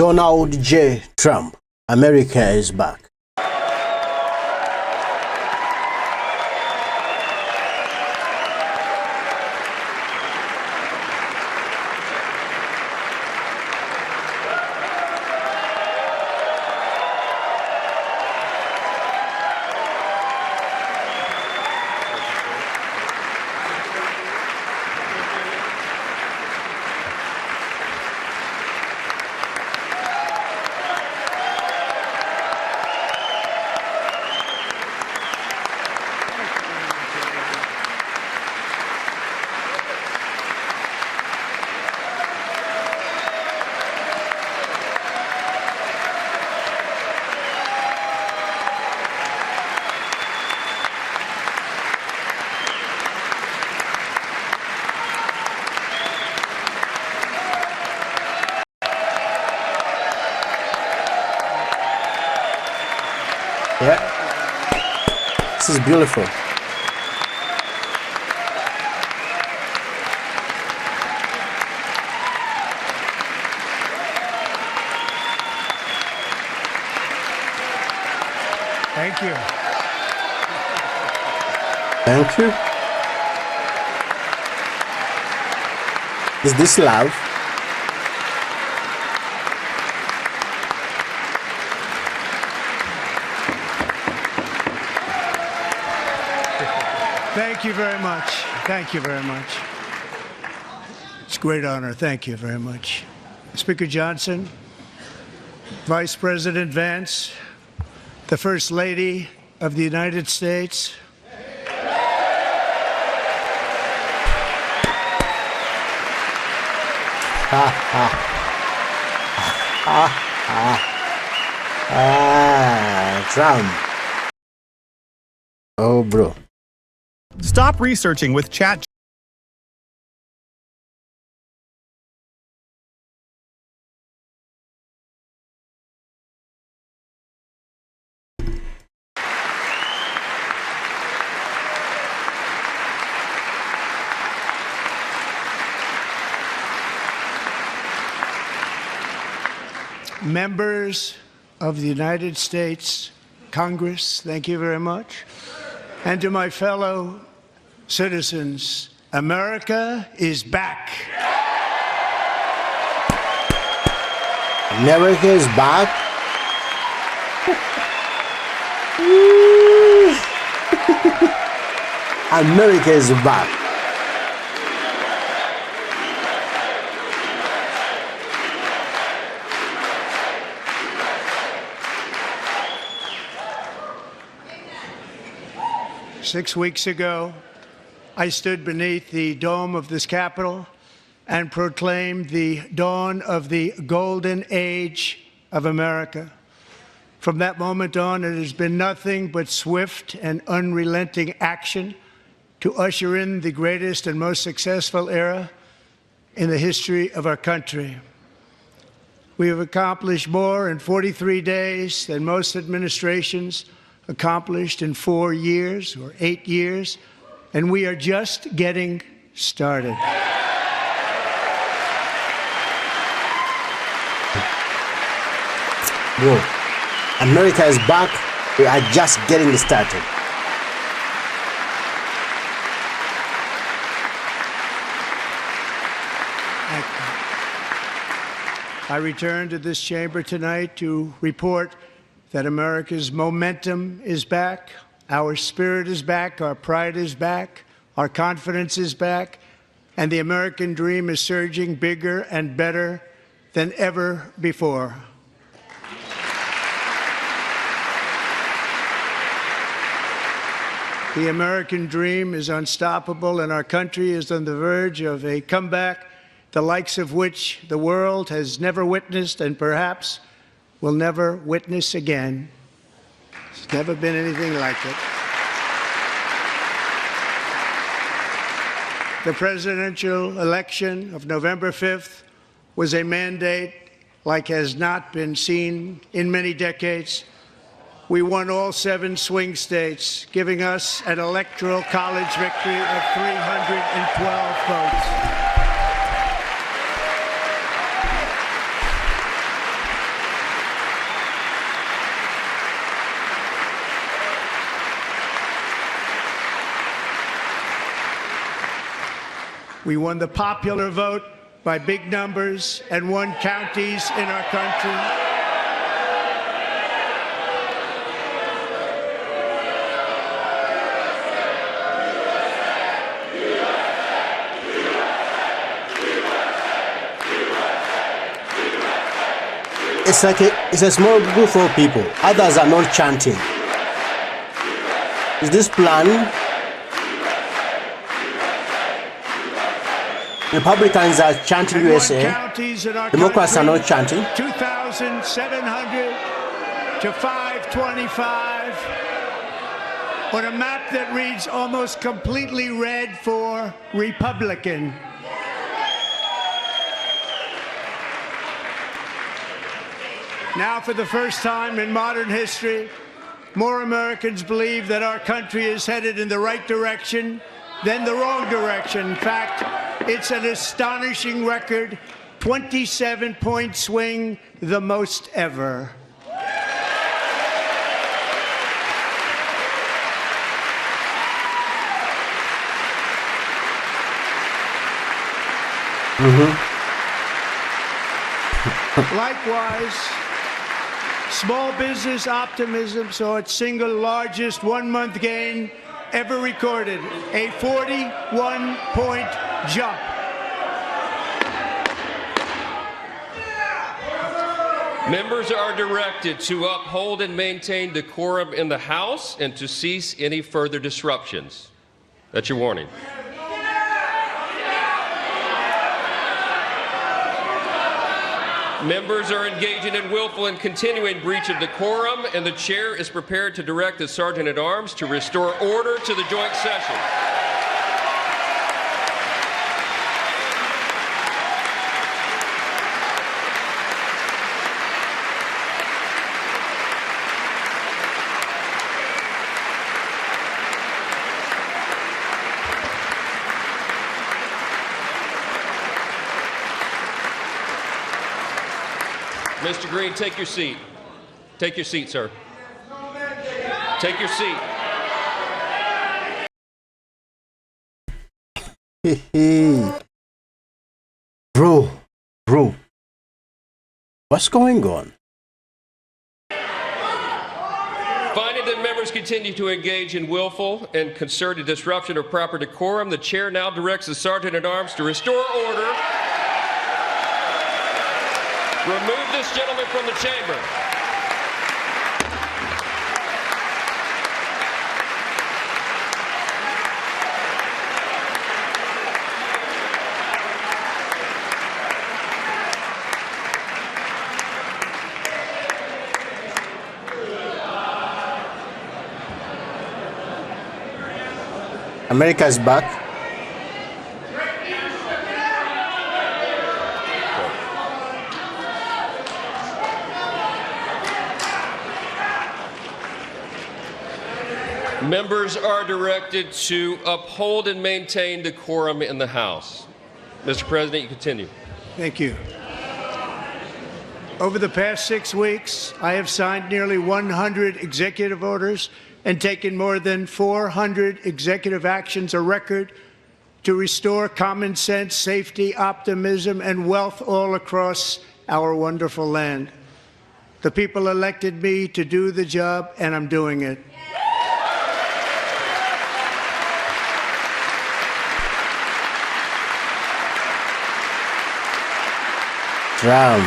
Donald J. Trump, America is back. Yeah, this is beautiful. Thank you. Thank you. Is this love? Thank you very much. Thank you very much. It's a great honor. Thank you very much. Speaker Johnson, Vice President Vance, the First Lady of the United States, Trump. Oh, bro. Stop researching with Chat. members of the United States Congress, thank you very much. And to my fellow citizens, America is back. America is back. America is back. Six weeks ago, I stood beneath the dome of this Capitol and proclaimed the dawn of the golden age of America. From that moment on, it has been nothing but swift and unrelenting action to usher in the greatest and most successful era in the history of our country. We have accomplished more in 43 days than most administrations accomplished in 4 years or 8 years, and we are just getting started. Bro, America is back. We are just getting started. I return to this chamber tonight to report that America's momentum is back, our spirit is back, our pride is back, our confidence is back, and the American dream is surging bigger and better than ever before. The American dream is unstoppable, and our country is on the verge of a comeback, the likes of which the world has never witnessed and perhaps will never witness again. There's never been anything like it. The presidential election of November 5th was a mandate like has not been seen in many decades. We won all 7 swing states, giving us an electoral college victory of 312 votes. We won the popular vote by big numbers and won counties in our country. It's a small group of people. Others are not chanting. Is this plan? Republicans are chanting USA. Democrats are not chanting. 2,700 to 525 on a map that reads almost completely red for Republican. Now, for the first time in modern history, more Americans believe that our country is headed in the right direction than the wrong direction. In fact, it's an astonishing record, 27-point swing, the most ever. Likewise, small business optimism saw its single largest one-month gain ever recorded, a 41-point jump. Members are directed to uphold and maintain decorum in the House and to cease any further disruptions. That's your warning. Members are engaging in willful and continuing breach of decorum, and the chair is prepared to direct the Sergeant-at-Arms to restore order to the joint session. Mr. Green, take your seat. Take your seat, sir. Take your seat. Bro, what's going on? Finding that members continue to engage in willful and concerted disruption of proper decorum, the chair now directs the Sergeant-at-Arms to restore order. Remove this gentleman from the chamber. America is back. Members are directed to uphold and maintain decorum in the House. Mr. President, you continue. Thank you. Over the past 6 weeks, I have signed nearly 100 executive orders and taken more than 400 executive actions, a record, to restore common sense, safety, optimism, and wealth all across our wonderful land. The people elected me to do the job, and I'm doing it. Trump.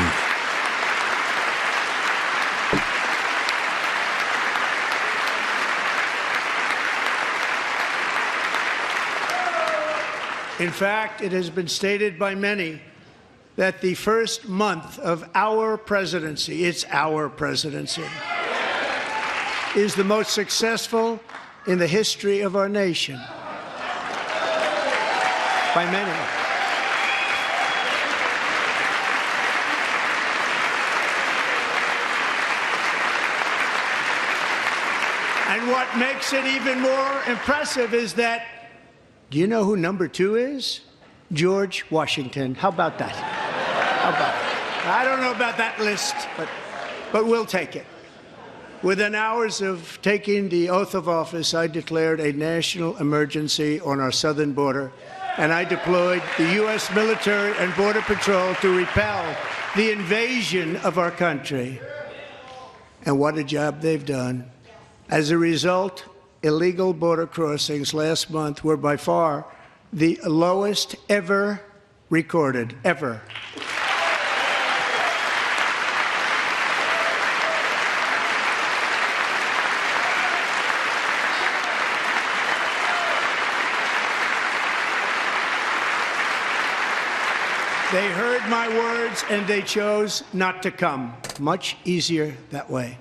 In fact, it has been stated by many that the first month of our presidency, it's our presidency, is the most successful in the history of our nation. By many. And what makes it even more impressive is that, do you know who number 2 is? George Washington. How about that? How about that? I don't know about that list, but we'll take it. Within hours of taking the oath of office, I declared a national emergency on our southern border and I deployed the U.S. military and Border Patrol to repel the invasion of our country. And what a job they've done. As a result, illegal border crossings last month were by far the lowest ever recorded, ever. They heard my words and they chose not to come. Much easier that way.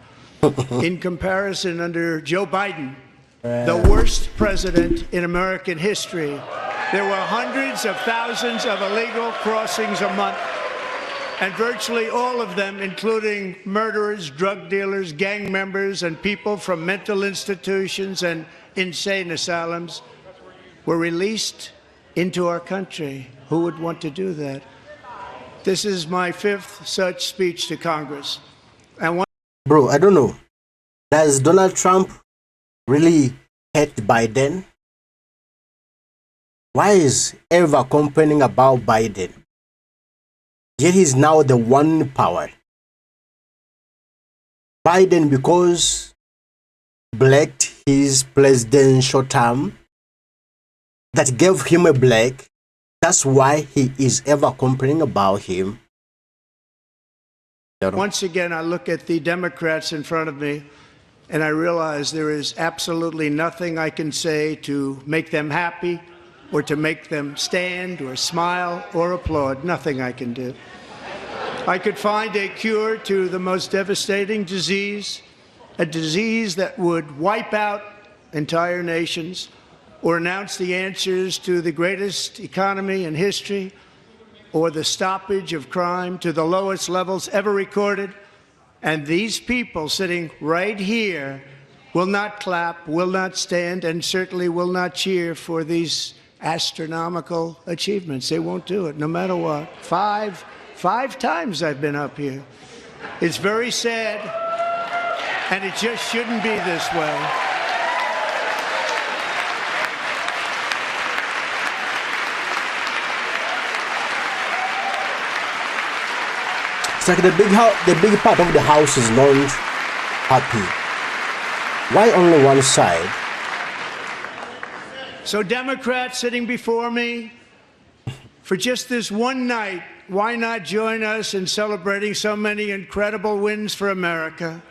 In comparison, under Joe Biden, the worst president in American history, there were hundreds of thousands of illegal crossings a month, and virtually all of them, including murderers, drug dealers, gang members, and people from mental institutions and insane asylums, were released into our country. Who would want to do that? This is my 5th such speech to Congress. And Bro, I don't know. Does Donald Trump really hate Biden? Why is ever complaining about Biden? Yet he's now the one in power. Biden, because blacked his presidential term, that gave him a black. That's why he is ever complaining about him. once again, I look at the Democrats in front of me, and I realize there is absolutely nothing I can say to make them happy or to make them stand or smile or applaud. Nothing I can do. I could find a cure to the most devastating disease, a disease that would wipe out entire nations, or announce the answers to the greatest economy in history, or the stoppage of crime to the lowest levels ever recorded. And these people sitting right here will not clap, will not stand, and certainly will not cheer for these astronomical achievements. They won't do it, no matter what. Five times I've been up here. It's very sad, and it just shouldn't be this way. It's like the big part of the house is not happy. Why only one side? So Democrats sitting before me, for just this one night, why not join us in celebrating so many incredible wins for America?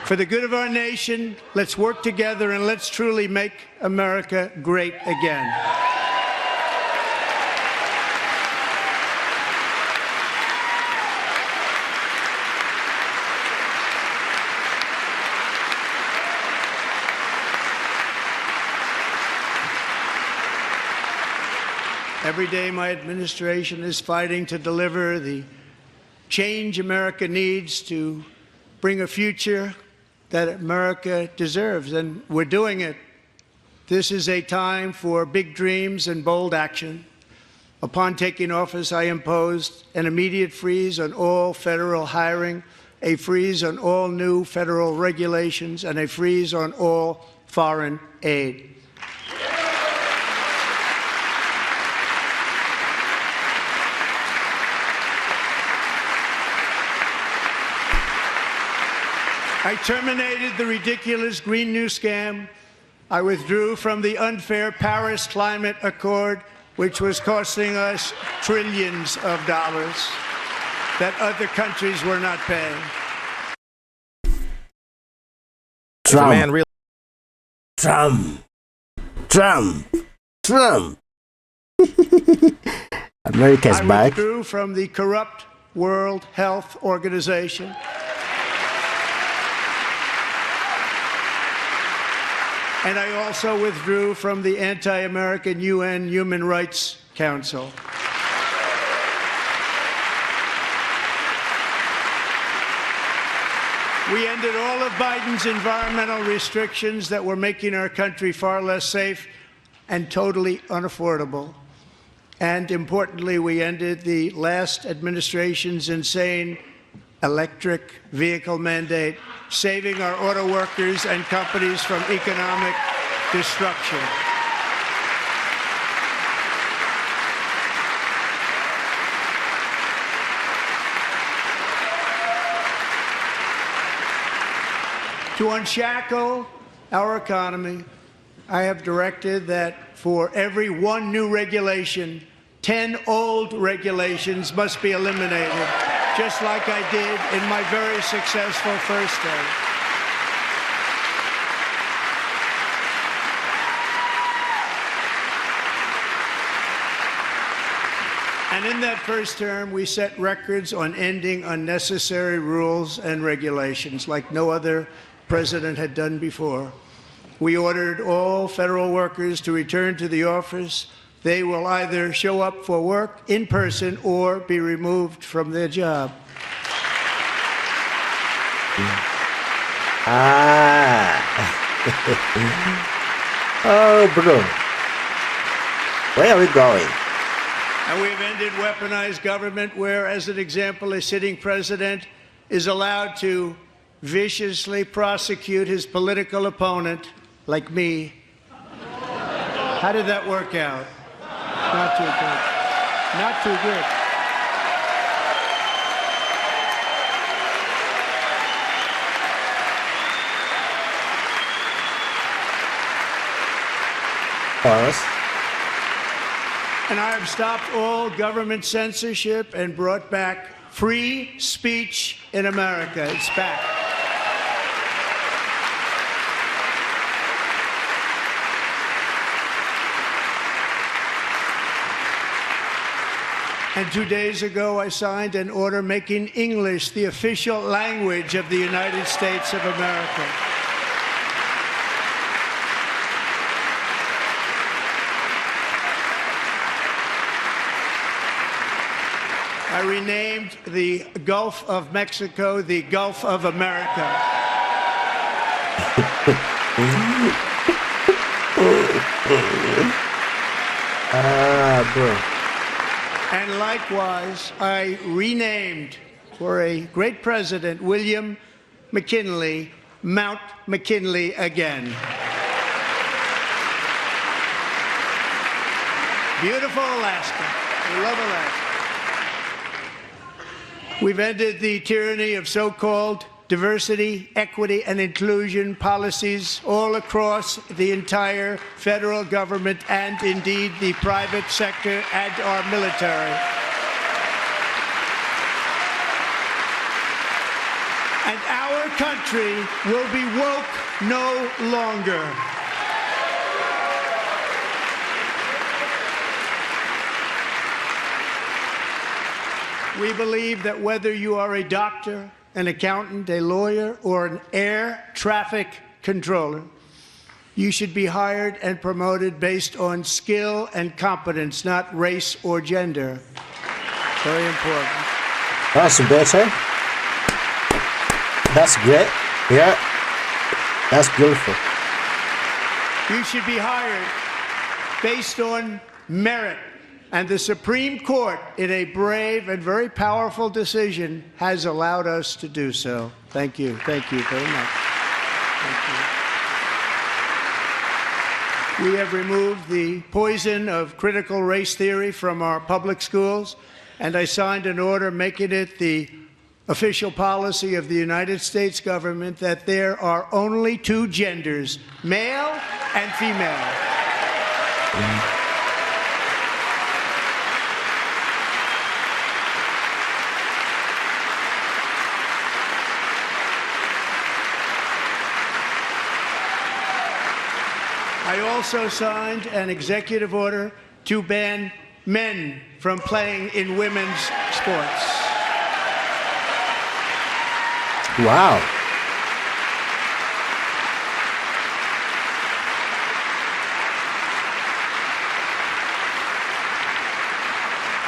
For the good of our nation, let's work together and let's truly make America great again. Every day, my administration is fighting to deliver the change America needs to bring a future that America deserves, and we're doing it. This is a time for big dreams and bold action. Upon taking office, I imposed an immediate freeze on all federal hiring, a freeze on all new federal regulations, and a freeze on all foreign aid. I terminated the ridiculous Green New Scam. I withdrew from the unfair Paris Climate Accord, which was costing us trillions of dollars that other countries were not paying. Trump. America's back. I withdrew from the corrupt World Health Organization. And I also withdrew from the anti-American UN Human Rights Council. We ended all of Biden's environmental restrictions that were making our country far less safe and totally unaffordable. And importantly, we ended the last administration's insane electric vehicle mandate, saving our auto workers and companies from economic destruction. To unshackle our economy, I have directed that for every one new regulation, 10 old regulations must be eliminated, just like I did in my very successful first term. And in that first term, we set records on ending unnecessary rules and regulations like no other president had done before. We ordered all federal workers to return to the office. They will either show up for work in person or be removed from their job. Oh, bro. Where are we going? And we've ended weaponized government where, as an example, a sitting president is allowed to viciously prosecute his political opponent, like me. How did that work out? Not too good. Not too good. Pause. And I have stopped all government censorship and brought back free speech in America. It's back. And 2 days ago, I signed an order making English the official language of the United States of America. I renamed the Gulf of Mexico the Gulf of America. Bro. And likewise, I renamed, for a great president, William McKinley, Mount McKinley again. Beautiful Alaska. We love Alaska. We've ended the tyranny of so-called diversity, equity, and inclusion policies all across the entire federal government and indeed the private sector and our military. And our country will be woke no longer. We believe that whether you are a doctor, an accountant, a lawyer, or an air traffic controller, you should be hired and promoted based on skill and competence, not race or gender. Very important. That's better. That's great. Yeah. That's beautiful. You should be hired based on merit. And the Supreme Court, in a brave and very powerful decision, has allowed us to do so. Thank you. Thank you very much. Thank you. We have removed the poison of critical race theory from our public schools, and I signed an order making it the official policy of the United States government that there are only two genders, male and female. I also signed an executive order to ban men from playing in women's sports. Wow.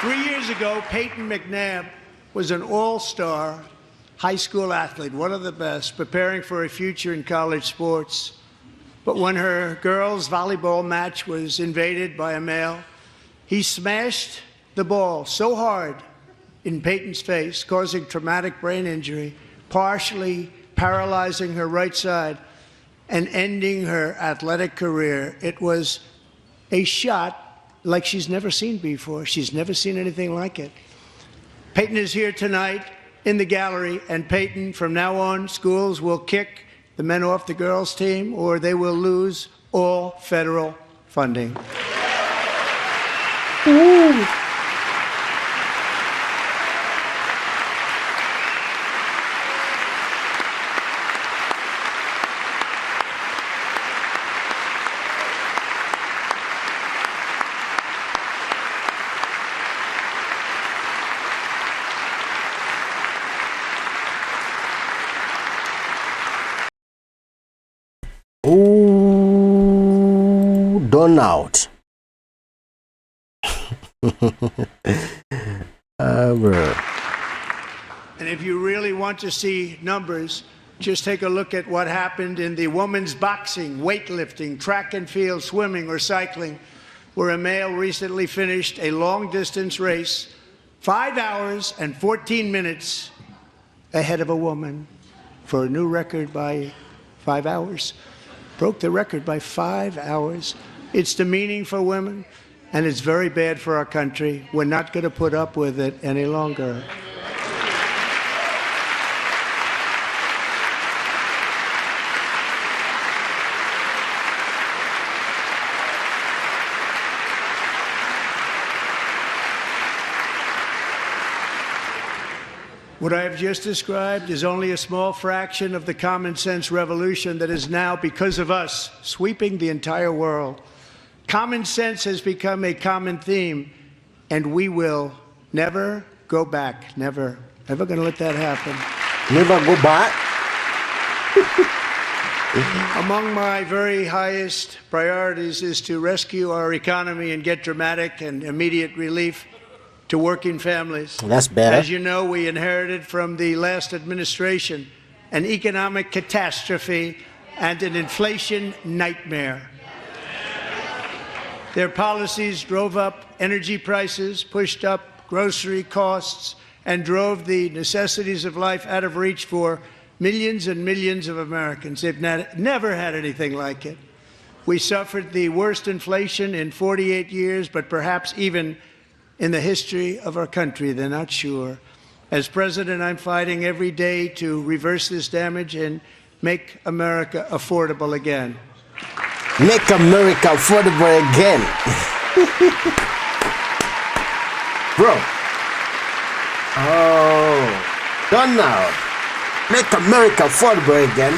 Three years ago, Peyton McNabb was an all-star high school athlete, one of the best, preparing for a future in college sports. But when her girls' volleyball match was invaded by a male, he smashed the ball so hard in Peyton's face, causing traumatic brain injury, partially paralyzing her right side and ending her athletic career. It was a shot like she's never seen before. She's never seen anything like it. Peyton is here tonight in the gallery, and Peyton, from now on, schools will kick the men off the girls' team, or they will lose all federal funding. Ooh. Ooh, Donald. Bro. And if you really want to see numbers, just take a look at what happened in the women's boxing, weightlifting, track and field, swimming, or cycling, where a male recently finished a long-distance race 5 hours and 14 minutes ahead of a woman for a new record by 5 hours. Broke the record by 5 hours. It's demeaning for women, and it's very bad for our country. We're not going to put up with it any longer. What I have just described is only a small fraction of the common sense revolution that is now, because of us, sweeping the entire world. Common sense has become a common theme, and we will never go back. Never. Never going to let that happen. Never go back. Among my very highest priorities is to rescue our economy and get dramatic and immediate relief to working families. That's better. As you know, we inherited from the last administration an economic catastrophe and an inflation nightmare. Their policies drove up energy prices, pushed up grocery costs, and drove the necessities of life out of reach for millions and millions of Americans. They've never had anything like it. We suffered the worst inflation in 48 years, but perhaps even in the history of our country. They're not sure. As president, I'm fighting every day to reverse this damage and make America affordable again. Make America affordable again. Bro. Oh, Donald. Make America affordable again.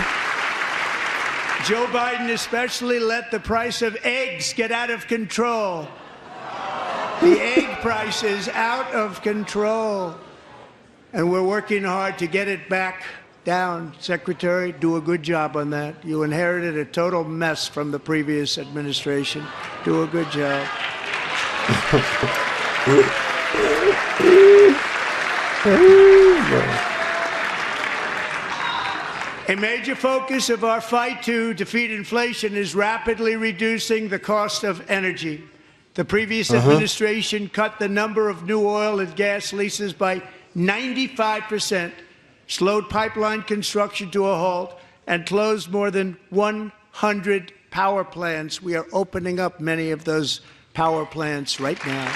Joe Biden especially let the price of eggs get out of control. The egg price is out of control, and we're working hard to get it back down. Secretary, do a good job on that. You inherited a total mess from the previous administration. Do a good job. A major focus of our fight to defeat inflation is rapidly reducing the cost of energy. The previous administration cut the number of new oil and gas leases by 95%, slowed pipeline construction to a halt, and closed more than 100 power plants. We are opening up many of those power plants right now.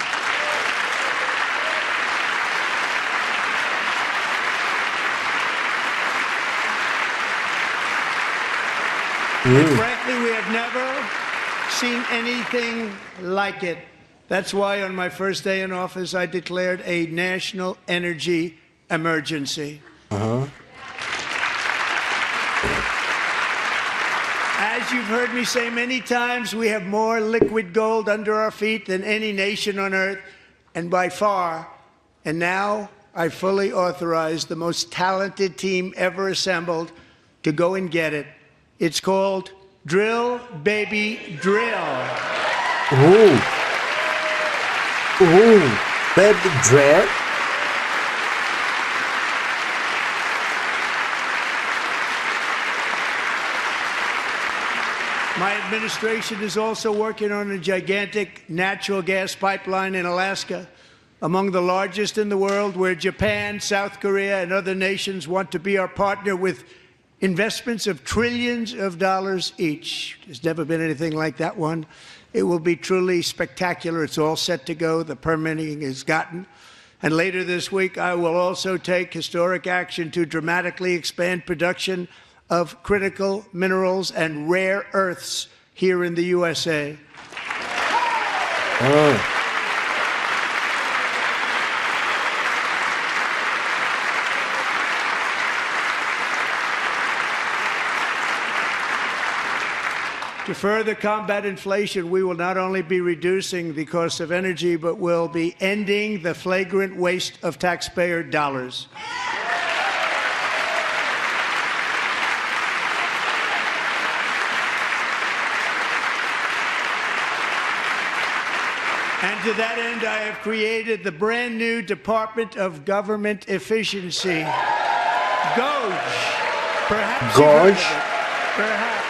And frankly, we have never seen anything like it. That's why on my first day in office, I declared a national energy emergency. As you've heard me say many times, we have more liquid gold under our feet than any nation on earth, and by far. And now I fully authorize the most talented team ever assembled to go and get it. It's called Drill, Baby, Drill. Ooh. Ooh, baby drill. My administration is also working on a gigantic natural gas pipeline in Alaska, among the largest in the world, where Japan, South Korea, and other nations want to be our partner with investments of trillions of dollars each. There's never been anything like that one. It will be truly spectacular. It's all set to go. The permitting is gotten. And later this week, I will also take historic action to dramatically expand production of critical minerals and rare earths here in the USA. To further combat inflation, we will not only be reducing the cost of energy, but will be ending the flagrant waste of taxpayer dollars. And to that end, I have created the brand new Department of Government Efficiency. GOGE. Perhaps you've heard of it. Perhaps.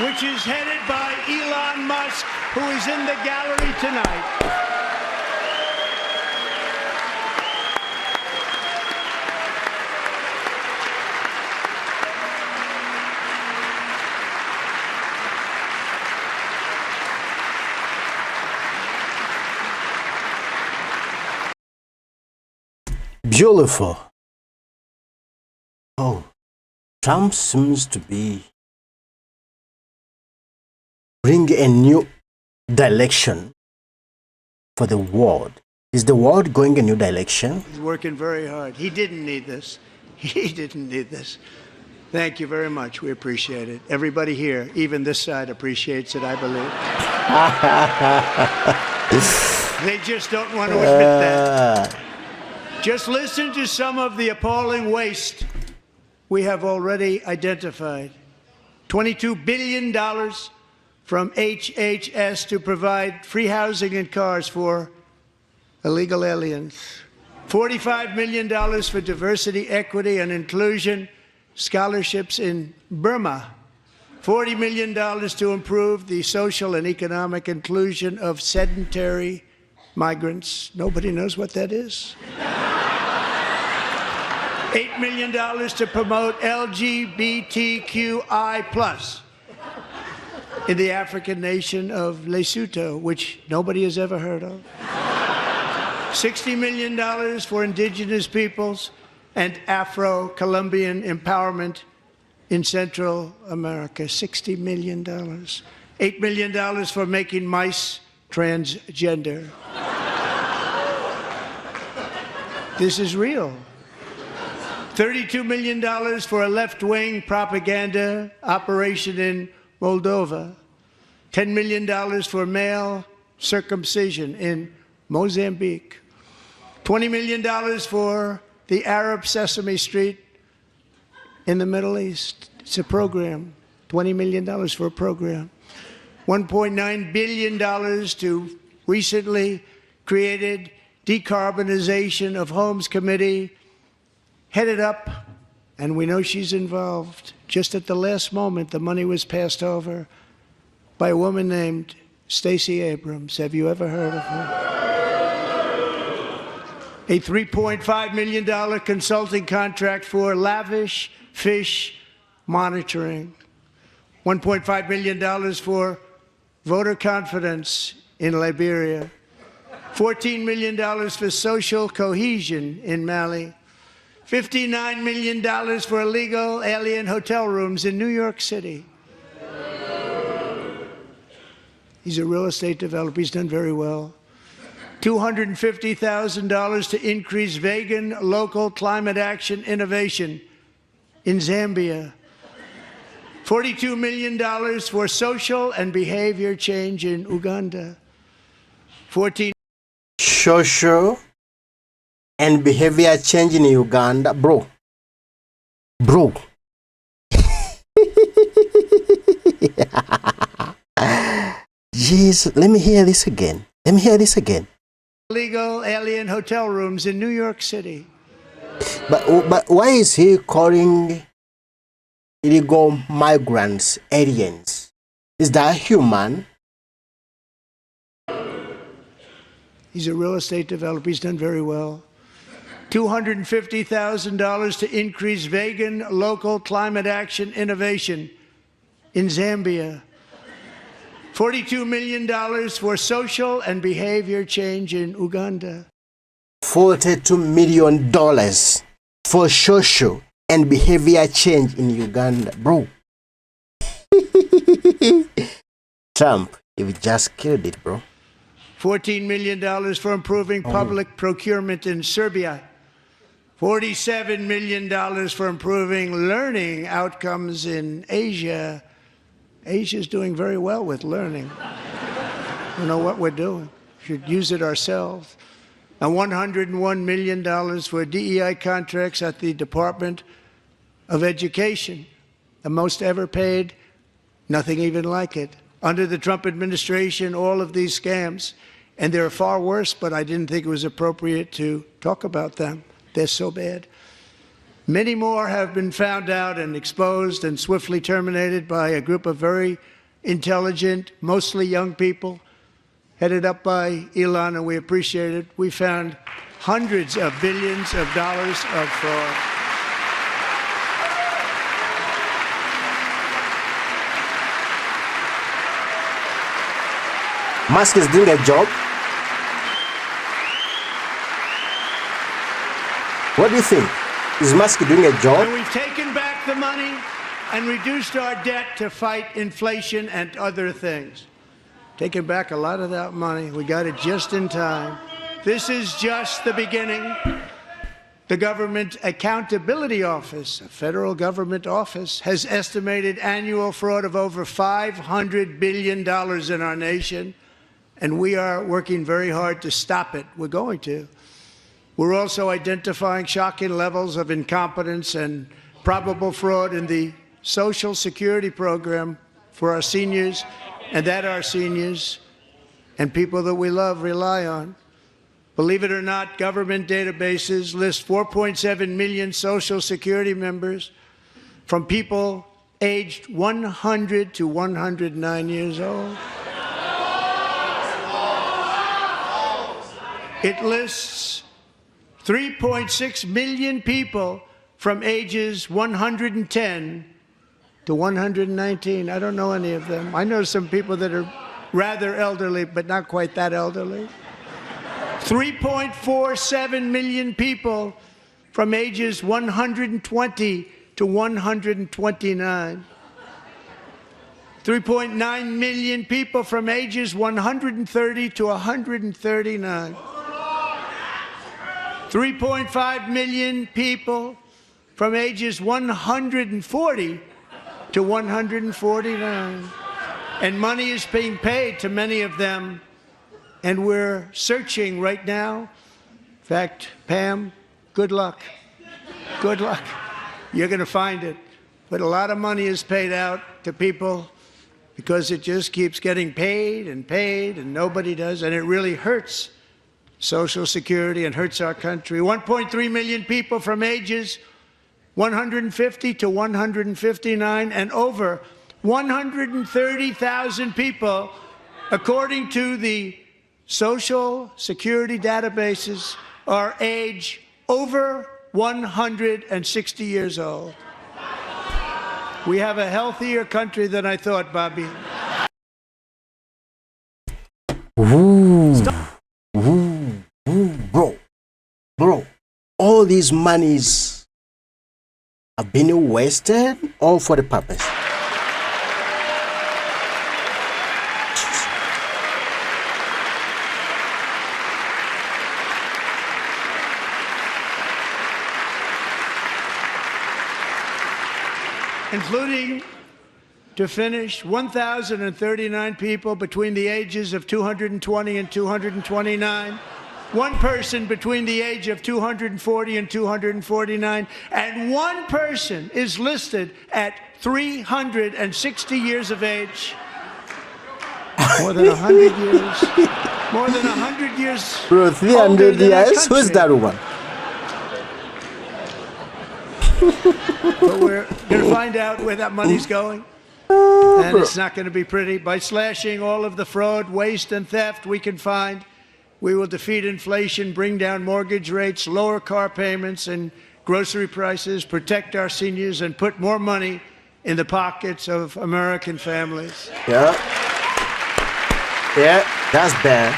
Which is headed by Elon Musk, who is in the gallery tonight. Beautiful. Oh, Trump seems to be bring a new direction for the world. Is the world going a new direction? He's working very hard. He didn't need this. He didn't need this. Thank you very much. We appreciate it. Everybody here, even this side, appreciates it, I believe. They just don't want to admit that. Just listen to some of the appalling waste we have already identified. $22 billion from HHS to provide free housing and cars for illegal aliens. $45 million for diversity, equity, and inclusion scholarships in Burma. $40 million to improve the social and economic inclusion of sedentary migrants. Nobody knows what that is. $8 million to promote LGBTQI+ in the African nation of Lesotho, which nobody has ever heard of. $60 million for indigenous peoples and Afro-Colombian empowerment in Central America. $60 million. $8 million for making mice transgender. This is real. $32 million for a left-wing propaganda operation in Moldova. $10 million for male circumcision in Mozambique. $20 million for the Arab Sesame Street in the Middle East. It's a program. $20 million for a program. $1.9 billion to recently created Decarbonization of Homes Committee, headed up, and we know she's involved. Just at the last moment, the money was passed over by a woman named Stacey Abrams. Have you ever heard of her? A $3.5 million consulting contract for lavish fish monitoring. $1.5 million for voter confidence in Liberia. $14 million for social cohesion in Mali. $59 million for illegal alien hotel rooms in New York City. He's a real estate developer. He's done very well. $250,000 to increase vegan local climate action innovation in Zambia. $42 million for social and behavior change in Uganda. Social and behavior change in Uganda. Bro. Jeez, let me hear this again. Illegal alien hotel rooms in New York City. But why is he calling illegal migrants aliens? Is that human? He's a real estate developer. He's done very well. $250,000 to increase vegan local climate action innovation in Zambia. $42 million for social and behavior change in Uganda. $42 million for social and behavior change in Uganda. Bro. Trump, you've just killed it, bro. $14 million for improving public procurement in Serbia. $47 million for improving learning outcomes in Asia. Asia's doing very well with learning. You know what we're doing. We should use it ourselves. And $101 million for DEI contracts at the Department of Education, the most ever paid, nothing even like it. Under the Trump administration, all of these scams, and they're far worse, but I didn't think it was appropriate to talk about them. They're so bad. Many more have been found out and exposed and swiftly terminated by a group of very intelligent, mostly young people, headed up by Elon, and we appreciate it. We found hundreds of billions of dollars of fraud. Musk is doing a job. What do you think? Is Musk doing a job? And we've taken back the money and reduced our debt to fight inflation and other things. Taking back a lot of that money. We got it just in time. This is just the beginning. The Government Accountability Office, a federal government office, has estimated annual fraud of over $500 billion in our nation, and we are working very hard to stop it. We're going to. We're also identifying shocking levels of incompetence and probable fraud in the Social Security program for our seniors, and that our seniors and people that we love rely on. Believe it or not, government databases list 4.7 million Social Security members from people aged 100 to 109 years old. It lists 3.6 million people from ages 110 to 119. I don't know any of them. I know some people that are rather elderly, but not quite that elderly. 3.47 million people from ages 120 to 129. 3.9 million people from ages 130 to 139. 3.5 million people from ages 140 to 149. And money is being paid to many of them, and we're searching right now. In fact, Pam, good luck. Good luck. You're going to find it. But a lot of money is paid out to people because it just keeps getting paid, and nobody does, and it really hurts Social Security and hurts our country. 1.3 million people from ages 150 to 159, and over 130,000 people, according to the Social Security databases, are age over 160 years old. We have a healthier country than I thought, Bobby. Bro, all these monies have been wasted, all for the purpose. Including, to finish, 1,039 people between the ages of 220 and 229, one person between the age of 240 and 249, and one person is listed at 360 years of age. More than 100 years. More than 100 years. Bro, 300 years? Who's that one? But we're going to find out where that money's going. And it's not going to be pretty. By slashing all of the fraud, waste, and theft we can find, we will defeat inflation, bring down mortgage rates, lower car payments and grocery prices, protect our seniors, and put more money in the pockets of American families. Yeah. Yeah, that's bad.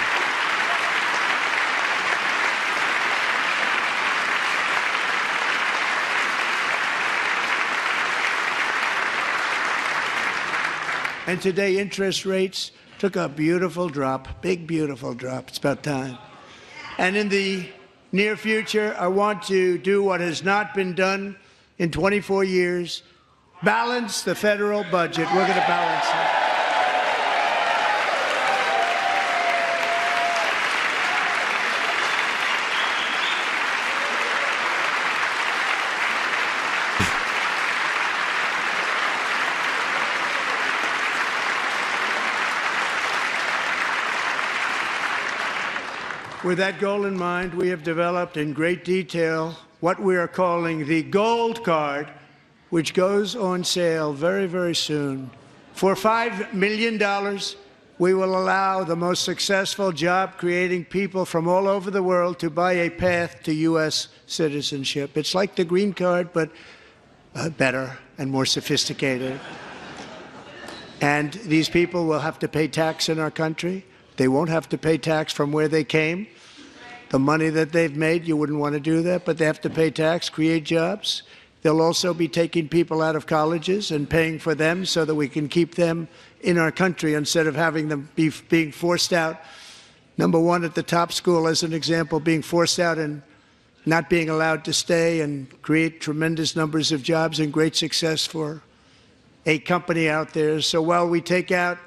And today, interest rates took a beautiful drop, big, beautiful drop. It's about time. And in the near future, I want to do what has not been done in 24 years, balance the federal budget. We're going to balance it. With that goal in mind, we have developed in great detail what we are calling the Gold Card, which goes on sale very, very soon. For $5 million, we will allow the most successful job-creating people from all over the world to buy a path to U.S. citizenship. It's like the green card, but better and more sophisticated. And these people will have to pay tax in our country. They won't have to pay tax from where they came. The money that they've made, you wouldn't want to do that, but they have to pay tax, create jobs. They'll also be taking people out of colleges and paying for them so that we can keep them in our country instead of having them being forced out. Number one, at the top school, as an example, being forced out and not being allowed to stay and create tremendous numbers of jobs and great success for a company out there. So while we take out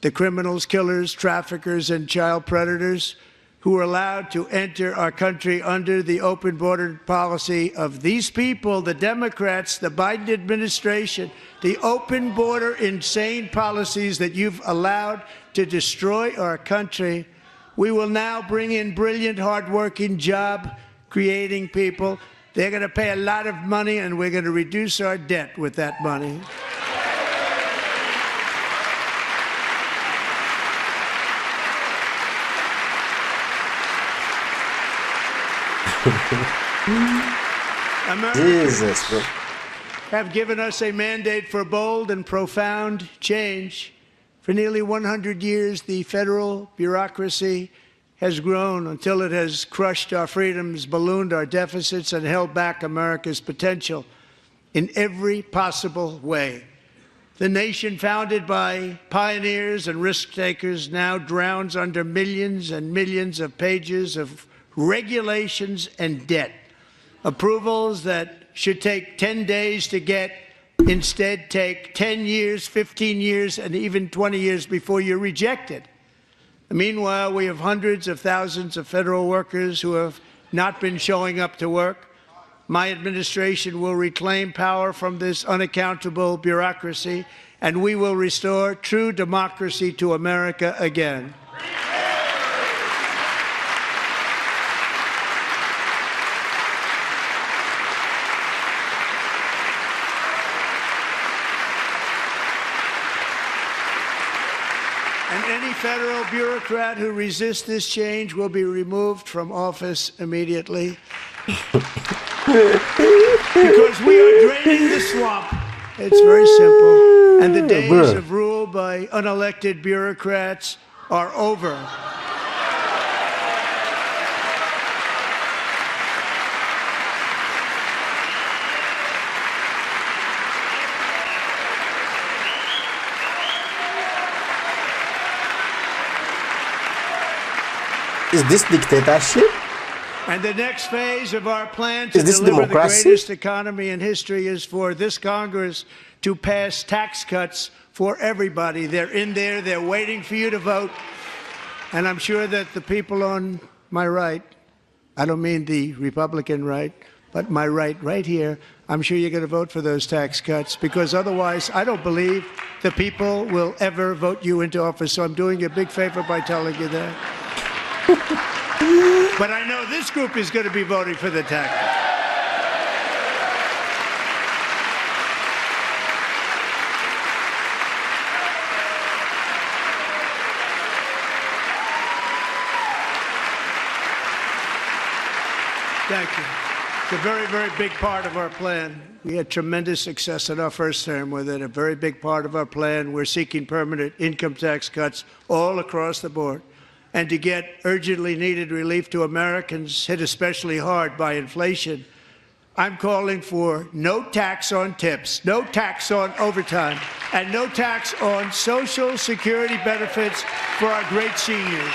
the criminals, killers, traffickers, and child predators who are allowed to enter our country under the open border policy of these people, the Democrats, the Biden administration, the open border insane policies that you've allowed to destroy our country, we will now bring in brilliant, hardworking, job-creating people. They're going to pay a lot of money, and we're going to reduce our debt with that money. Jesus. Have given us a mandate for bold and profound change. For nearly 100 years, the federal bureaucracy has grown until it has crushed our freedoms, ballooned our deficits, and held back America's potential in every possible way. The nation founded by pioneers and risk-takers now drowns under millions and millions of pages of regulations and debt. Approvals that should take 10 days to get instead take 10 years, 15 years, and even 20 years before you're rejected. Meanwhile, we have hundreds of thousands of federal workers who have not been showing up to work. My administration will reclaim power from this unaccountable bureaucracy, and we will restore true democracy to America again. And any federal bureaucrat who resists this change will be removed from office immediately. Because we are draining the swamp. It's very simple. And the days of rule by unelected bureaucrats are over. Is this dictatorship? And the next phase of our plan to Is this deliver democracy? the greatest economy in history is for this Congress to pass tax cuts for everybody. They're in there. They're waiting for you to vote. And I'm sure that the people on my right, I don't mean the Republican right, but my right here, I'm sure you're going to vote for those tax cuts, because otherwise I don't believe the people will ever vote you into office. So I'm doing you a big favor by telling you that. But I know this group is going to be voting for the tax. Thank you. It's a very, very big part of our plan. We had tremendous success in our first term with it. A very big part of our plan. We're seeking permanent income tax cuts all across the board. And to get urgently needed relief to Americans hit especially hard by inflation, I'm calling for no tax on tips, no tax on overtime, and no tax on Social Security benefits for our great seniors.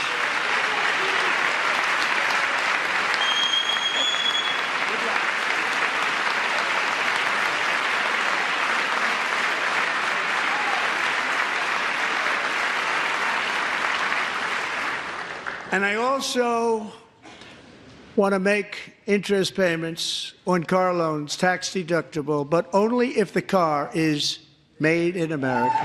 And I also want to make interest payments on car loans tax deductible, but only if the car is made in America.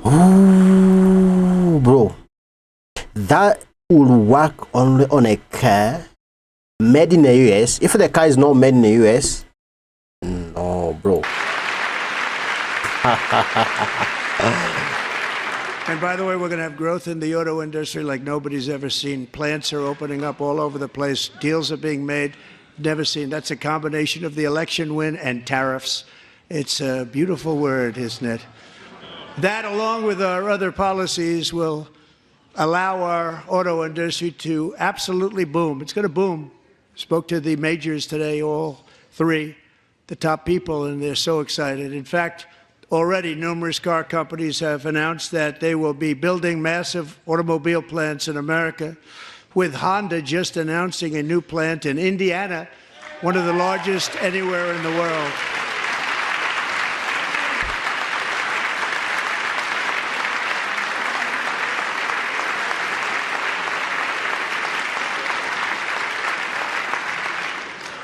Ooh, bro. That will work only on a car made in the US. If the car is not made in the US, no, bro. And by the way, we're going to have growth in the auto industry like nobody's ever seen. Plants are opening up all over the place. Deals are being made. Never seen. That's a combination of the election win and tariffs. It's a beautiful word, isn't it? That, along with our other policies, will allow our auto industry to absolutely boom. It's going to boom. Spoke to the majors today, all three, the top people, and they're so excited. In fact, already, numerous car companies have announced that they will be building massive automobile plants in America, with Honda just announcing a new plant in Indiana, one of the largest anywhere in the world.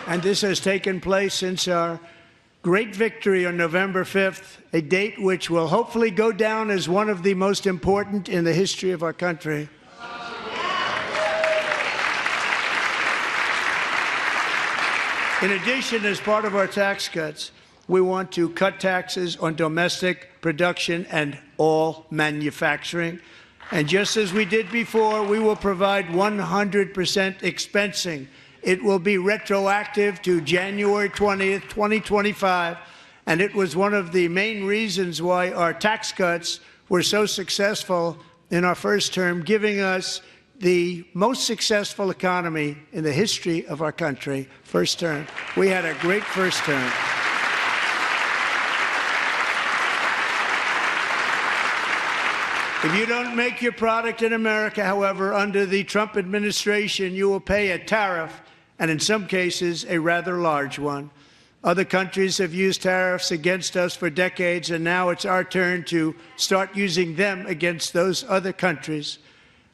And this has taken place since our great victory on November 5th, a date which will hopefully go down as one of the most important in the history of our country. In addition, as part of our tax cuts, we want to cut taxes on domestic production and all manufacturing. And just as we did before, we will provide 100% expensing. It will be retroactive to January 20th, 2025, and it was one of the main reasons why our tax cuts were so successful in our first term, giving us the most successful economy in the history of our country, first term. We had a great first term. If you don't make your product in America, however, under the Trump administration, you will pay a tariff, and in some cases, a rather large one. Other countries have used tariffs against us for decades, and now it's our turn to start using them against those other countries.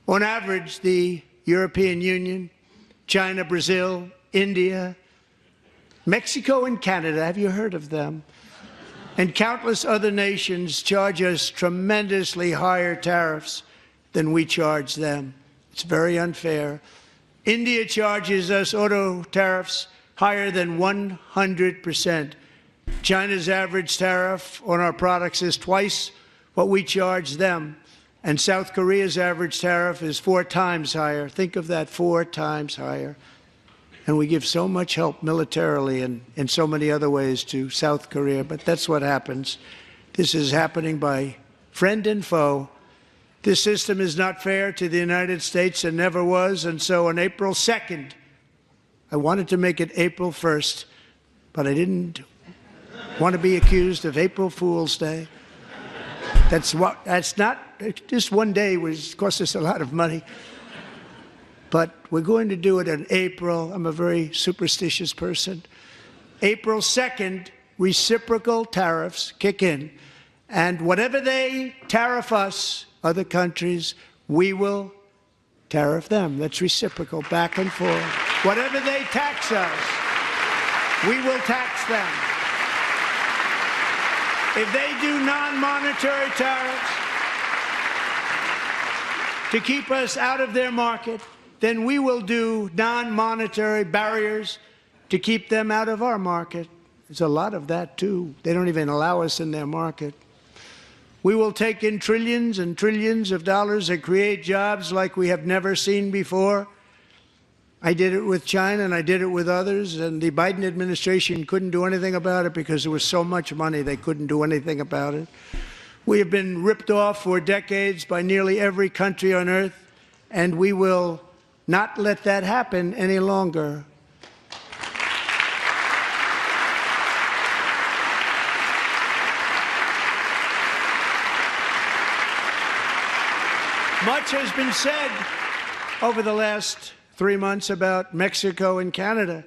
On average, the European Union, China, Brazil, India, Mexico, and Canada, have you heard of them? And countless other nations charge us tremendously higher tariffs than we charge them. It's very unfair. India charges us auto tariffs higher than 100%. China's average tariff on our products is twice what we charge them. And South Korea's average tariff is 4 times higher. Think of that, 4 times higher. And we give so much help militarily and in so many other ways to South Korea, but that's what happens. This is happening by friend and foe. This system is not fair to the United States and never was, and so on April 2nd, I wanted to make it April 1st, but I didn't want to be accused of April Fool's Day. That's not, just one day was cost us a lot of money. But we're going to do it in April. I'm a very superstitious person. April 2nd, reciprocal tariffs kick in. And whatever they tariff us, other countries, we will tariff them. That's reciprocal, back and forth. Whatever they tax us, we will tax them. If they do non-monetary tariffs to keep us out of their market, then we will do non-monetary barriers to keep them out of our market. There's a lot of that, too. They don't even allow us in their market. We will take in trillions and trillions of dollars and create jobs like we have never seen before. I did it with China and I did it with others, and the Biden administration couldn't do anything about it because there was so much money they couldn't do anything about it. We have been ripped off for decades by nearly every country on earth, and we will not let that happen any longer. Much has been said over the last 3 months about Mexico and Canada,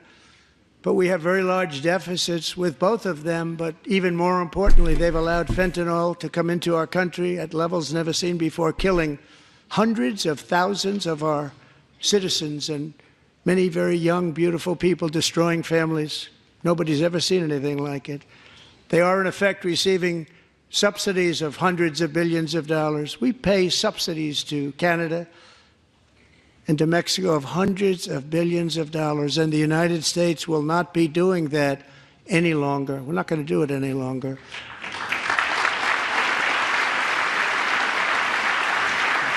but we have very large deficits with both of them. But even more importantly, they've allowed fentanyl to come into our country at levels never seen before, killing hundreds of thousands of our citizens and many very young, beautiful people, destroying families. Nobody's ever seen anything like it. They are, in effect, receiving subsidies of hundreds of billions of dollars. We pay subsidies to Canada and to Mexico of hundreds of billions of dollars, and the United States will not be doing that any longer. We're not going to do it any longer.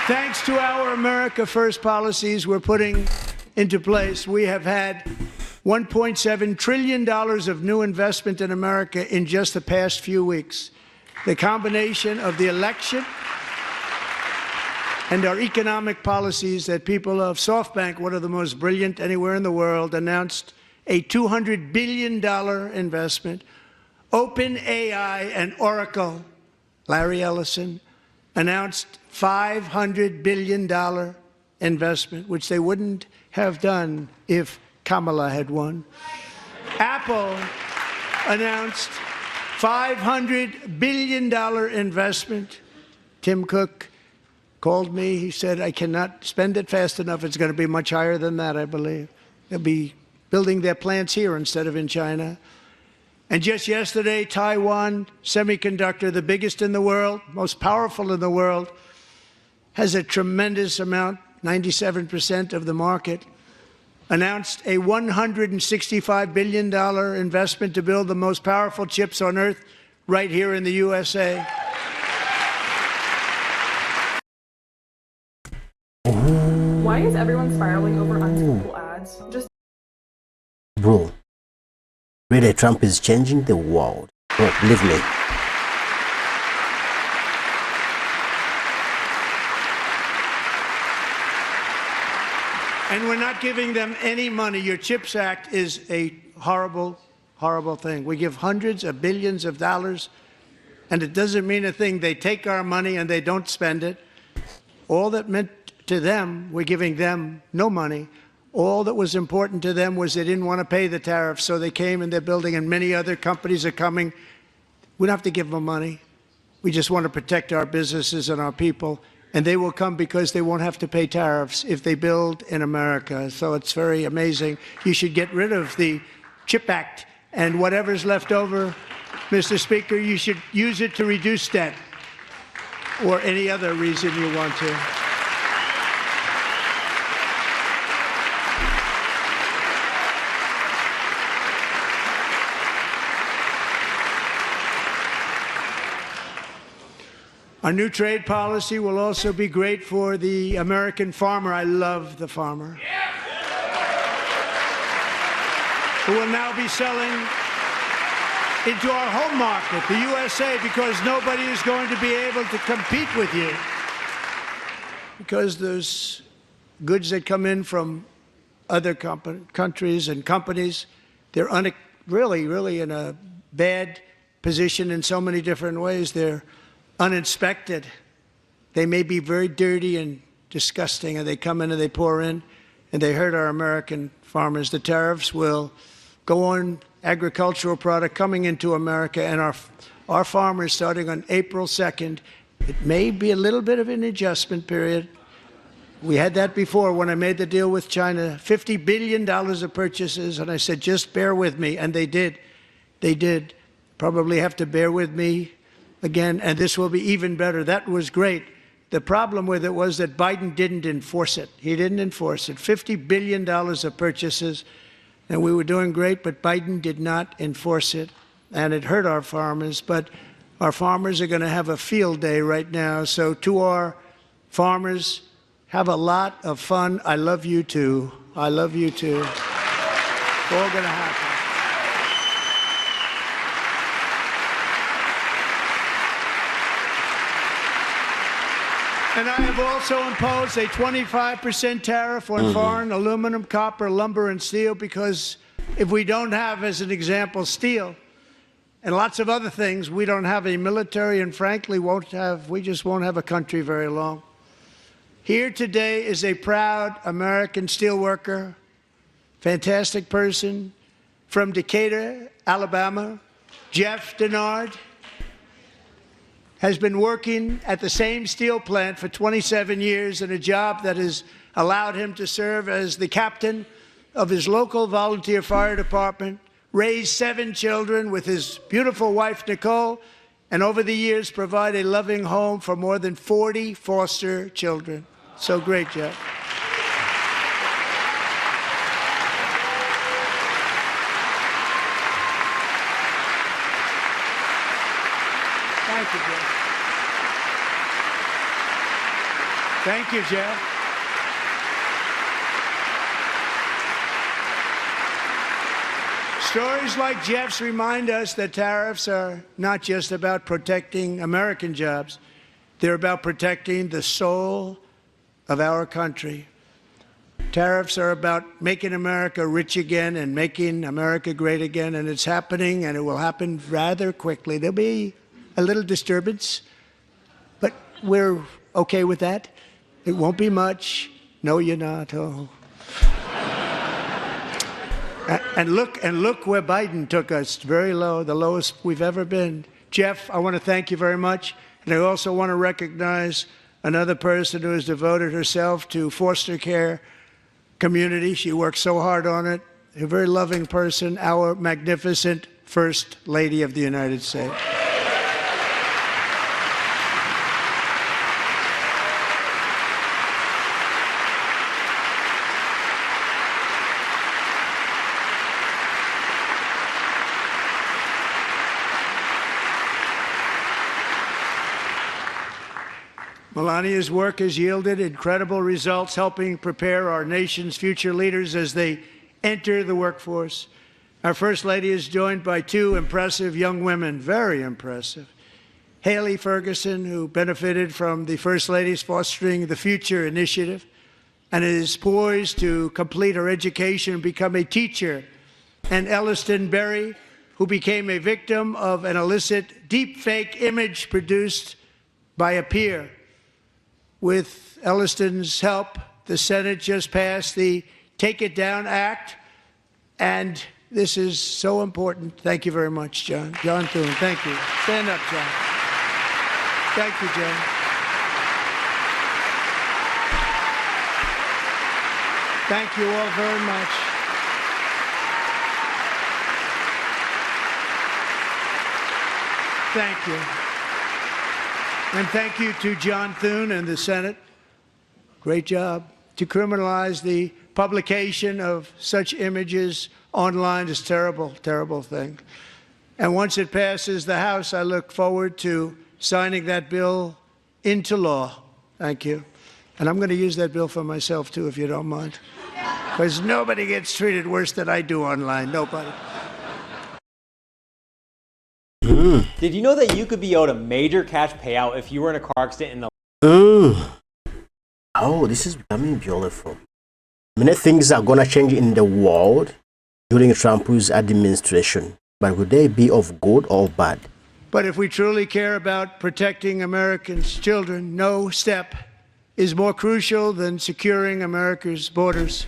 Thanks to our America First policies we're putting into place, we have had $1.7 trillion of new investment in America in just the past few weeks. The combination of the election and our economic policies that people of SoftBank, one of the most brilliant anywhere in the world, announced a $200 billion investment. OpenAI and Oracle, Larry Ellison, announced $500 billion investment, which they wouldn't have done if Kamala had won. Apple announced $500 billion investment. Tim Cook called me. He said, I cannot spend it fast enough. It's going to be much higher than that, I believe. They'll be building their plants here instead of in China. And just yesterday, Taiwan Semiconductor, the biggest in the world, most powerful in the world, has a tremendous amount, 97% of the market, announced a $165 billion investment to build the most powerful chips on earth right here in the USA. Why is everyone spiraling over unskippable ads? Bro, really, Trump is changing the world. Bro, believe me. And we're not giving them any money. Your CHIPS Act is a horrible, horrible thing. We give hundreds of billions of dollars, and it doesn't mean a thing. They take our money and they don't spend it. All that meant to them, we're giving them no money. All that was important to them was they didn't want to pay the tariffs, so they came and they're building, and many other companies are coming. We don't have to give them money. We just want to protect our businesses and our people. And they will come because they won't have to pay tariffs if they build in America. So it's very amazing. You should get rid of the CHIP Act, and whatever's left over, Mr. Speaker, you should use it to reduce debt or any other reason you want to. Our new trade policy will also be great for the American farmer. I love the farmer. Who will now be selling into our home market, the USA, because nobody is going to be able to compete with you. Because those goods that come in from other countries and companies, they're really in a bad position in so many different ways. They're uninspected. They may be very dirty and disgusting, and they come in and they pour in, and they hurt our American farmers. The tariffs will go on agricultural product coming into America, and our farmers, starting on April 2nd, it may be a little bit of an adjustment period. We had that before when I made the deal with China, $50 billion of purchases, and I said, just bear with me, and they did. They did. Probably have to bear with me again, and this will be even better. That was great. The problem with it was that Biden didn't enforce it. He didn't enforce it. $50 billion of purchases, and we were doing great, but Biden did not enforce it, and it hurt our farmers. But Our farmers are going to have a field day right now. So to our farmers, have a lot of fun. I love you too. I love you too. It's all going to happen. And I have also imposed a 25% tariff on foreign aluminum, copper, lumber, and steel, because if we don't have, as an example, steel and lots of other things, we don't have a military, and frankly, we just won't have a country very long. Here today is a proud American steelworker, fantastic person from Decatur, Alabama, Jeff Denard. Has been working at the same steel plant for 27 years in a job that has allowed him to serve as the captain of his local volunteer fire department, raise 7 children with his beautiful wife, Nicole, and over the years provide a loving home for more than 40 foster children. So great, Jeff. Thank you, Jeff. Thank you, Jeff. Stories like Jeff's remind us that tariffs are not just about protecting American jobs. They're about protecting the soul of our country. Tariffs are about making America rich again and making America great again, and it's happening, and it will happen rather quickly. There'll be a little disturbance, but we're okay with that. It won't be much. No, you're not. Oh. And look where Biden took us. Very low, the lowest we've ever been. Jeff, I want to thank you very much. And I also want to recognize another person who has devoted herself to foster care community. She works so hard on it. A very loving person, our magnificent First Lady of the United States. Melania's work has yielded incredible results, helping prepare our nation's future leaders as they enter the workforce. Our First Lady is joined by 2 impressive young women, very impressive. Haley Ferguson, who benefited from the First Lady's Fostering the Future initiative and is poised to complete her education and become a teacher. And Elliston Berry, who became a victim of an illicit deepfake image produced by a peer. With Elliston's help, the Senate just passed the Take It Down Act, and this is so important. Thank you very much, John. John Thune, thank you. Stand up, John. Thank you, John. Thank you all very much. Thank you. And thank you to John Thune and the Senate. Great job. To criminalize the publication of such images online is a terrible, terrible thing. And once it passes the House, I look forward to signing that bill into law. Thank you. And I'm going to use that bill for myself, too, if you don't mind. Because nobody gets treated worse than I do online. Nobody. Did you know that you could be owed a major cash payout if you were in a car accident in the... Oh, this is becoming beautiful. Many things are going to change in the world during Trump's administration. But would they be of good or bad? But if we truly care about protecting Americans' children, no step is more crucial than securing America's borders.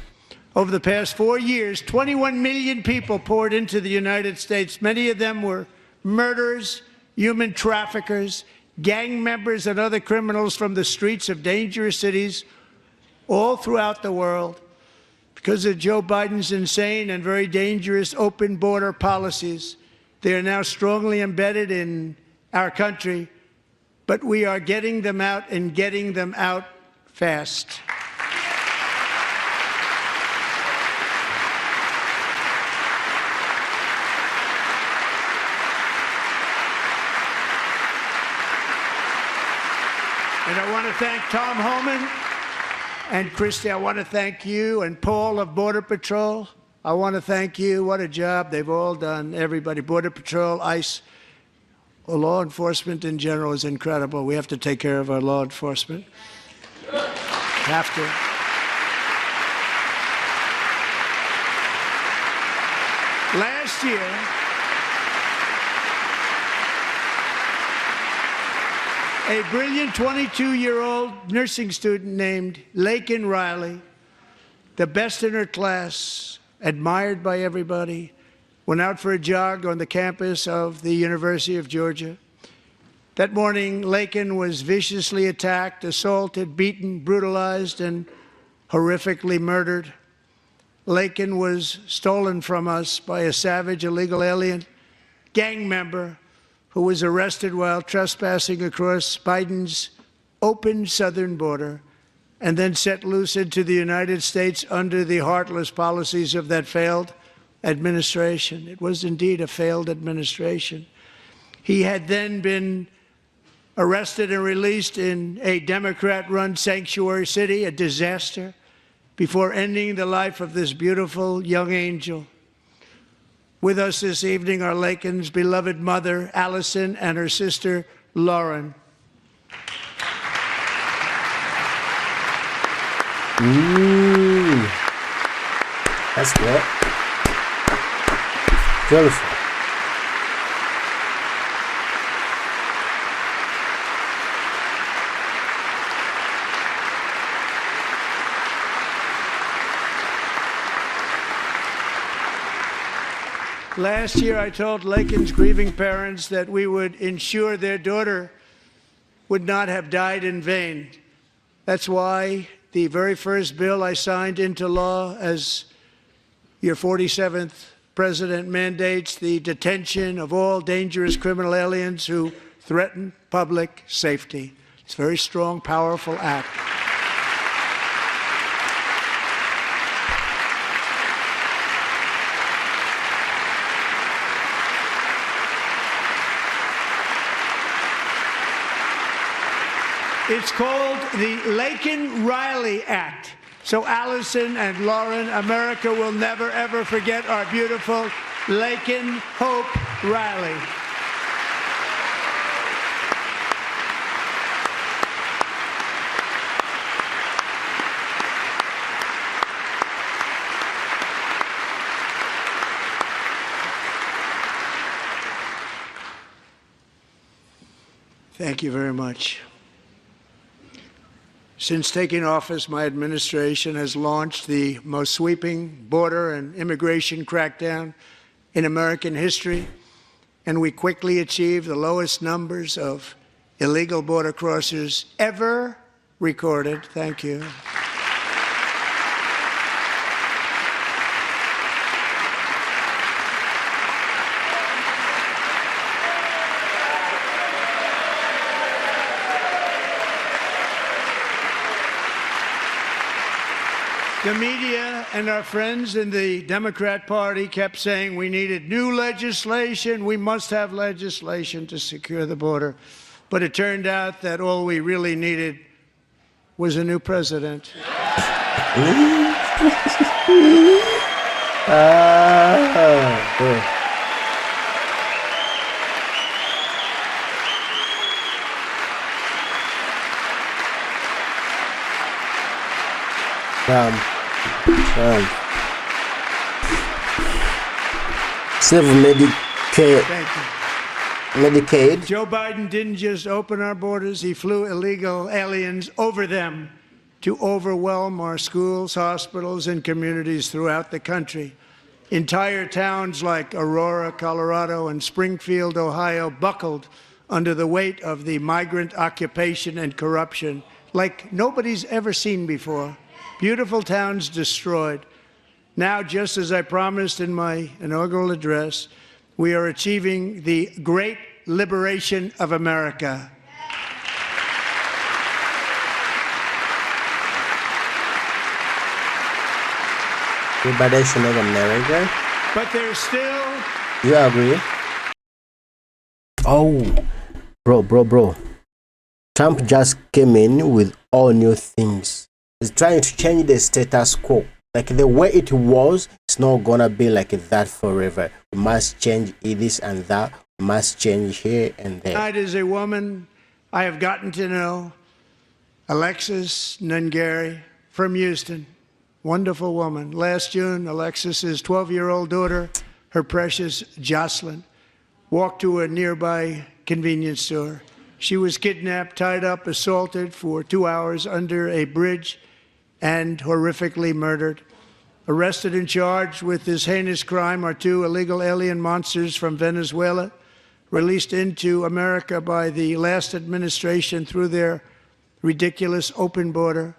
Over the past 4 years, 21 million people poured into the United States. Many of them were murderers, human traffickers, gang members, and other criminals from the streets of dangerous cities all throughout the world. Because of Joe Biden's insane and very dangerous open border policies, they are now strongly embedded in our country, but we are getting them out and getting them out fast. And I want to thank Tom Homan and Christy. I want to thank you and Paul of Border Patrol. I want to thank you. What a job they've all done. Everybody, Border Patrol, ICE, law enforcement in general is incredible. We have to take care of our law enforcement. Have to. Last year, a brilliant 22-year-old nursing student named Laken Riley, the best in her class, admired by everybody, went out for a jog on the campus of the University of Georgia. That morning, Laken was viciously attacked, assaulted, beaten, brutalized, and horrifically murdered. Laken was stolen from us by a savage illegal alien gang member who was arrested while trespassing across Biden's open southern border and then set loose into the United States under the heartless policies of that failed administration. It was indeed a failed administration. He had then been arrested and released in a Democrat-run sanctuary city, a disaster, before ending the life of this beautiful young angel. With us this evening are Laken's beloved mother, Allison, and her sister, Lauren. That's good. Beautiful. Last year, I told Laken's grieving parents that we would ensure their daughter would not have died in vain. That's why the very first bill I signed into law as your 47th president mandates the detention of all dangerous criminal aliens who threaten public safety. It's a very strong, powerful act. It's called the Laken-Riley Act. So Allison and Lauren, America will never, ever forget our beautiful Laken Hope Riley. Thank you very much. Since taking office, my administration has launched the most sweeping border and immigration crackdown in American history, and we quickly achieved the lowest numbers of illegal border crossers ever recorded. Thank you. The media and our friends in the Democrat Party kept saying we needed new legislation, we must have legislation to secure the border. But it turned out that all we really needed was a new president. Medicaid. Joe Biden didn't just open our borders, he flew illegal aliens over them to overwhelm our schools, hospitals, and communities throughout the country. Entire towns like Aurora, Colorado, and Springfield, Ohio, buckled under the weight of the migrant occupation and corruption like nobody's ever seen before. Beautiful towns destroyed. Now, just as I promised in my inaugural address, we are achieving the great liberation of America. Liberation of America? But there's still... You agree? Oh, bro. Trump just came in with all new things. He's trying to change the status quo. Like the way it was, it's not gonna be like that forever. We must change this and that. We must change here and there. Tonight is a woman I have gotten to know, Alexis Nungari from Houston. Wonderful woman. Last June, Alexis's 12-year-old daughter, her precious Jocelyn, walked to a nearby convenience store. She was kidnapped, tied up, assaulted for 2 hours under a bridge, and horrifically murdered. Arrested and charged with this heinous crime are 2 illegal alien monsters from Venezuela, released into America by the last administration through their ridiculous open border.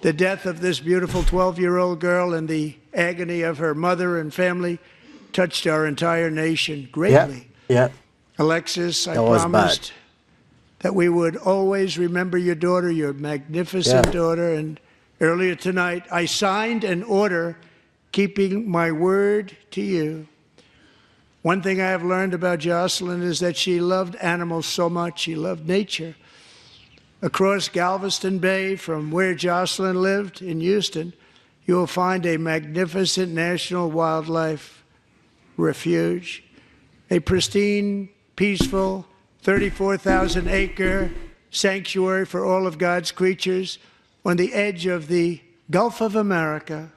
The death of this beautiful 12-year-old girl and the agony of her mother and family touched our entire nation greatly. Yeah. Alexis, I promised that we would always remember your daughter, your magnificent daughter, and earlier tonight, I signed an order keeping my word to you. One thing I have learned about Jocelyn is that she loved animals so much. She loved nature. Across Galveston Bay, from where Jocelyn lived in Houston, you will find a magnificent national wildlife refuge, a pristine, peaceful, 34,000-acre sanctuary for all of God's creatures on the edge of the Gulf of America.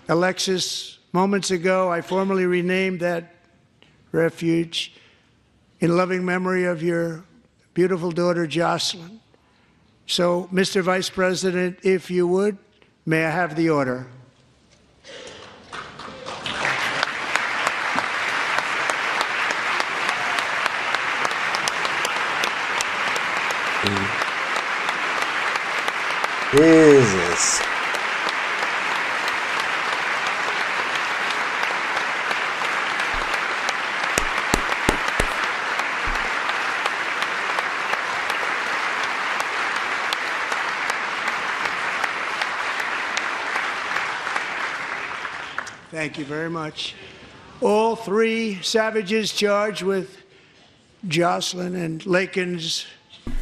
Alexis, moments ago, I formally renamed that refuge in loving memory of your beautiful daughter, Jocelyn. So, Mr. Vice President, if you would, may I have the order? Jesus. Thank you very much. All 3 savages charged with Jocelyn and Lakin's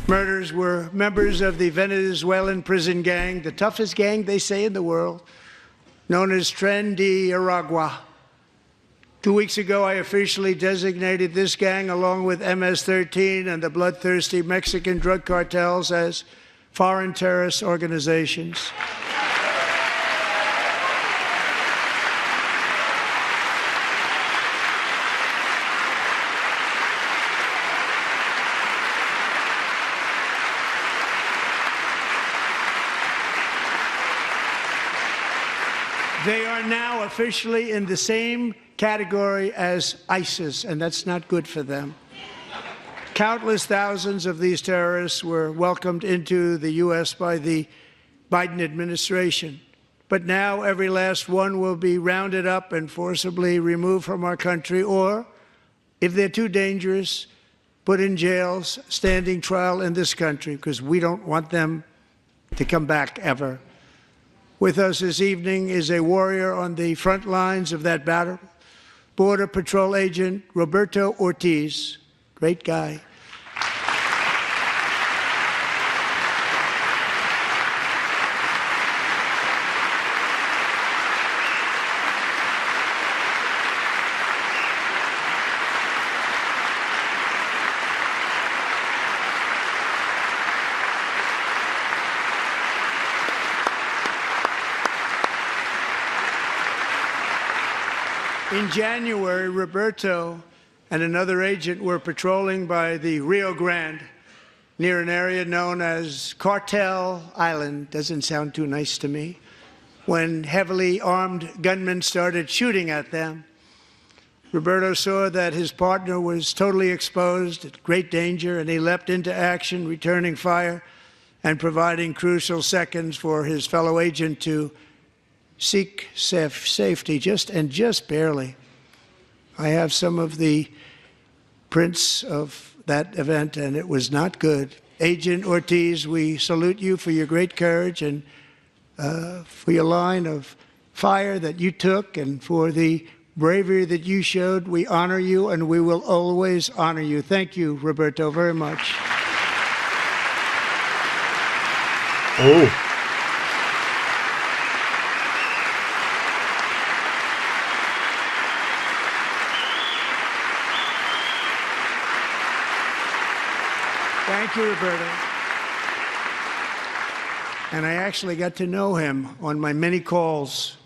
murders were members of the Venezuelan prison gang, the toughest gang, they say, in the world, known as Tren de Aragua. 2 weeks ago, I officially designated this gang, along with MS-13 and the bloodthirsty Mexican drug cartels, as foreign terrorist organizations. They are now officially in the same category as ISIS, and that's not good for them. Countless thousands of these terrorists were welcomed into the U.S. by the Biden administration. But now every last one will be rounded up and forcibly removed from our country, or, if they're too dangerous, put in jails, standing trial in this country, because we don't want them to come back ever. With us this evening is a warrior on the front lines of that battle, Border Patrol Agent Roberto Ortiz. Great guy. In January, Roberto and another agent were patrolling by the Rio Grande near an area known as Cartel Island. Doesn't sound too nice to me. When heavily armed gunmen started shooting at them, Roberto saw that his partner was totally exposed, at great danger, and he leapt into action, returning fire and providing crucial seconds for his fellow agent to seek safety, just barely. I have some of the prints of that event, and it was not good. Agent Ortiz, we salute you for your great courage and for your line of fire that you took and for the bravery that you showed. We honor you, and we will always honor you. Thank you, Roberto, very much. Oh. Thank you, Roberta. And I actually got to know him on my many calls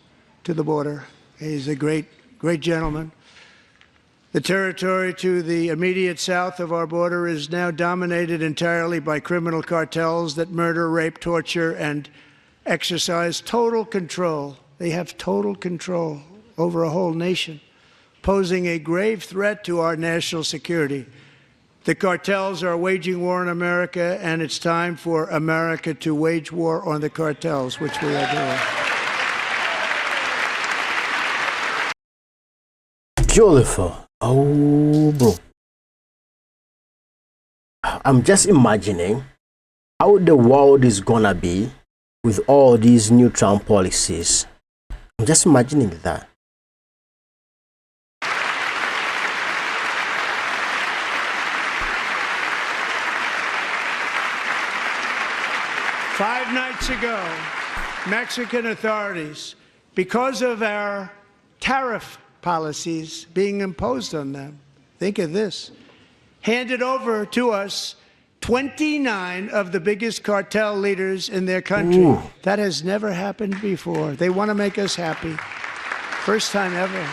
to the border. He's a great gentleman. The territory to the immediate south of our border is now dominated entirely by criminal cartels that murder, rape, torture, and exercise total control. They have total control over a whole nation, posing a grave threat to our national security. The cartels are waging war on America, and it's time for America to wage war on the cartels, which we are doing. Beautiful. Oh, bro. I'm just imagining how the world is gonna be with all these new Trump policies. I'm just imagining that. Five nights ago, Mexican authorities, because of our tariff policies being imposed on them, think of this, handed over to us 29 of the biggest cartel leaders in their country. Ooh. That has never happened before. They want to make us happy. First time ever.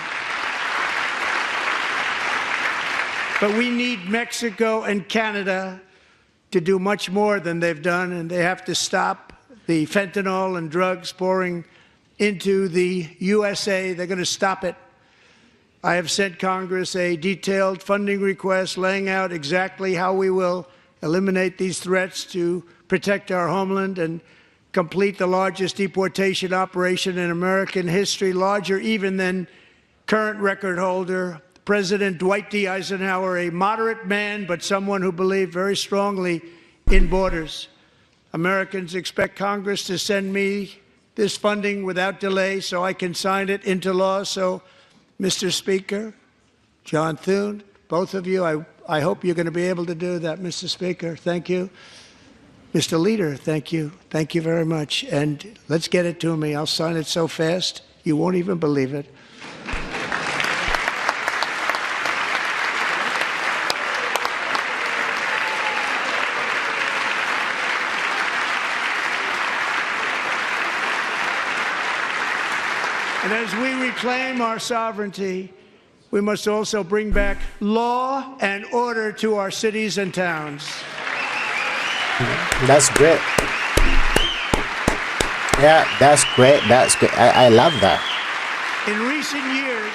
But we need Mexico and Canada to do much more than they've done, and they have to stop the fentanyl and drugs pouring into the USA. They're going to stop it. I have sent Congress a detailed funding request laying out exactly how we will eliminate these threats to protect our homeland and complete the largest deportation operation in American history, larger even than current record holder President Dwight D. Eisenhower, a moderate man, but someone who believed very strongly in borders. Americans expect Congress to send me this funding without delay so I can sign it into law. So, Mr. Speaker, John Thune, both of you, I hope you're going to be able to do that, Mr. Speaker. Thank you. Mr. Leader, thank you. Thank you very much. And let's get it to me. I'll sign it so fast, you won't even believe it. And as we reclaim our sovereignty, we must also bring back law and order to our cities and towns. That's great. Yeah, that's great. That's great. I love that. In recent years,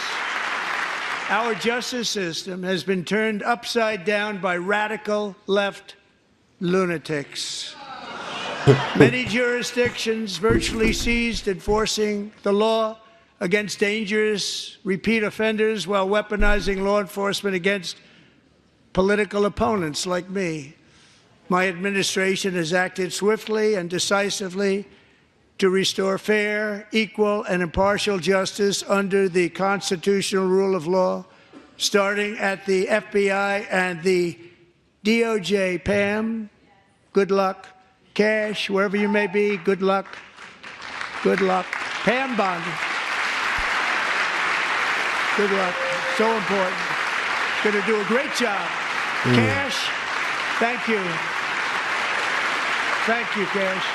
our justice system has been turned upside down by radical left lunatics. Many jurisdictions virtually ceased enforcing the law against dangerous repeat offenders while weaponizing law enforcement against political opponents like me. My administration has acted swiftly and decisively to restore fair, equal, and impartial justice under the constitutional rule of law, starting at the FBI and the DOJ. Pam, good luck. Cash, wherever you may be, good luck. Good luck. Pam Bondi. Good luck. So important. Going to do a great job. Cash, thank you. Thank you, Cash.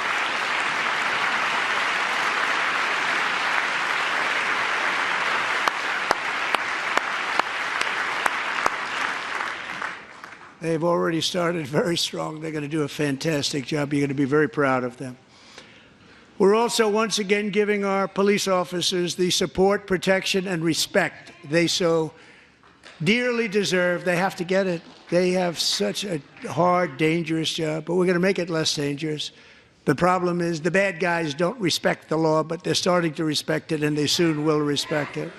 They've already started very strong. They're going to do a fantastic job. You're going to be very proud of them. We're also once again giving our police officers the support, protection, and respect they so dearly deserve. They have to get it. They have such a hard, dangerous job, but we're going to make it less dangerous. The problem is the bad guys don't respect the law, but they're starting to respect it, and they soon will respect it.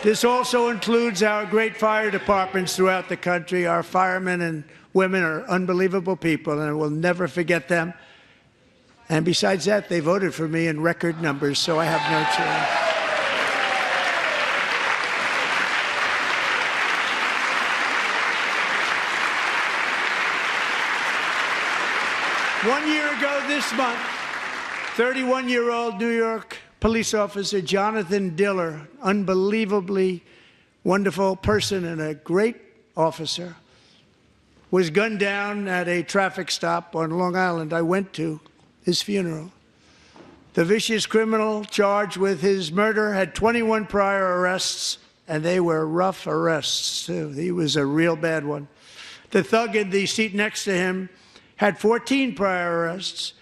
This also includes our great fire departments throughout the country. Our firemen and women are unbelievable people, and we'll never forget them. And besides that, they voted for me in record numbers, so I have no choice. One year ago this month, 31-year-old New York police officer Jonathan Diller, unbelievably wonderful person and a great officer, was gunned down at a traffic stop on Long Island. I went to his funeral. The vicious criminal charged with his murder had 21 prior arrests, and they were rough arrests, too. He was a real bad one. The thug in the seat next to him had 14 prior arrests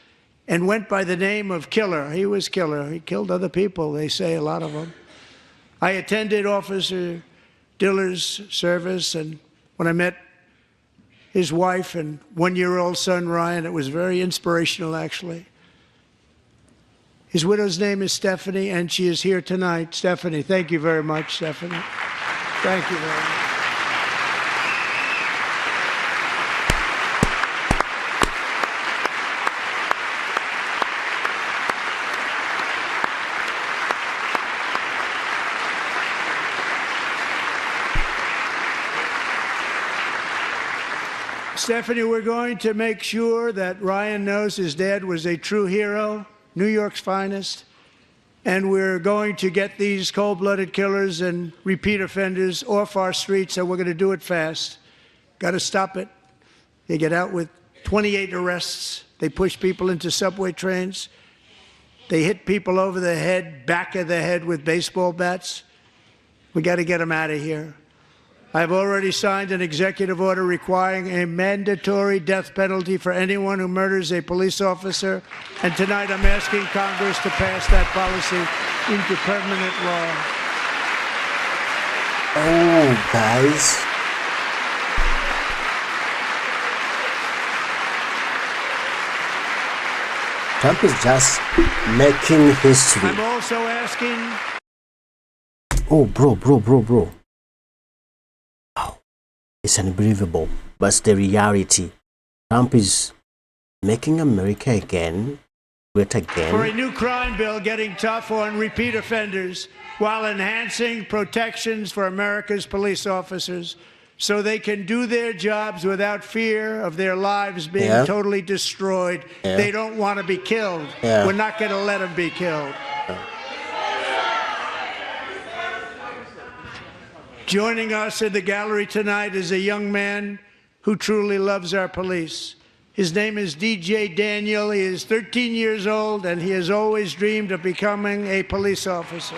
and went by the name of Killer. He was Killer. He killed other people, they say, a lot of them. I attended Officer Diller's service, and when I met his wife and one-year-old son, Ryan, it was very inspirational, actually. His widow's name is Stephanie, and she is here tonight. Stephanie, thank you very much, Stephanie. Thank you very much. Stephanie, we're going to make sure that Ryan knows his dad was a true hero, New York's finest, and we're going to get these cold-blooded killers and repeat offenders off our streets, and we're going to do it fast. Got to stop it. They get out with 28 arrests. They push people into subway trains. They hit people over the head, back of the head with baseball bats. We got to get them out of here. I've already signed an executive order requiring a mandatory death penalty for anyone who murders a police officer, and tonight I'm asking Congress to pass that policy into permanent law. Oh, guys. Trump is just making history. I'm also asking... Oh, bro. Wow. It's unbelievable, but it's the reality. Trump is making America great again. For a new crime bill getting tough on repeat offenders while enhancing protections for America's police officers so they can do their jobs without fear of their lives being totally destroyed. They don't want to be killed. We're not going to let them be killed. Joining us in the gallery tonight is a young man who truly loves our police. His name is DJ Daniel. He is 13 years old, and he has always dreamed of becoming a police officer.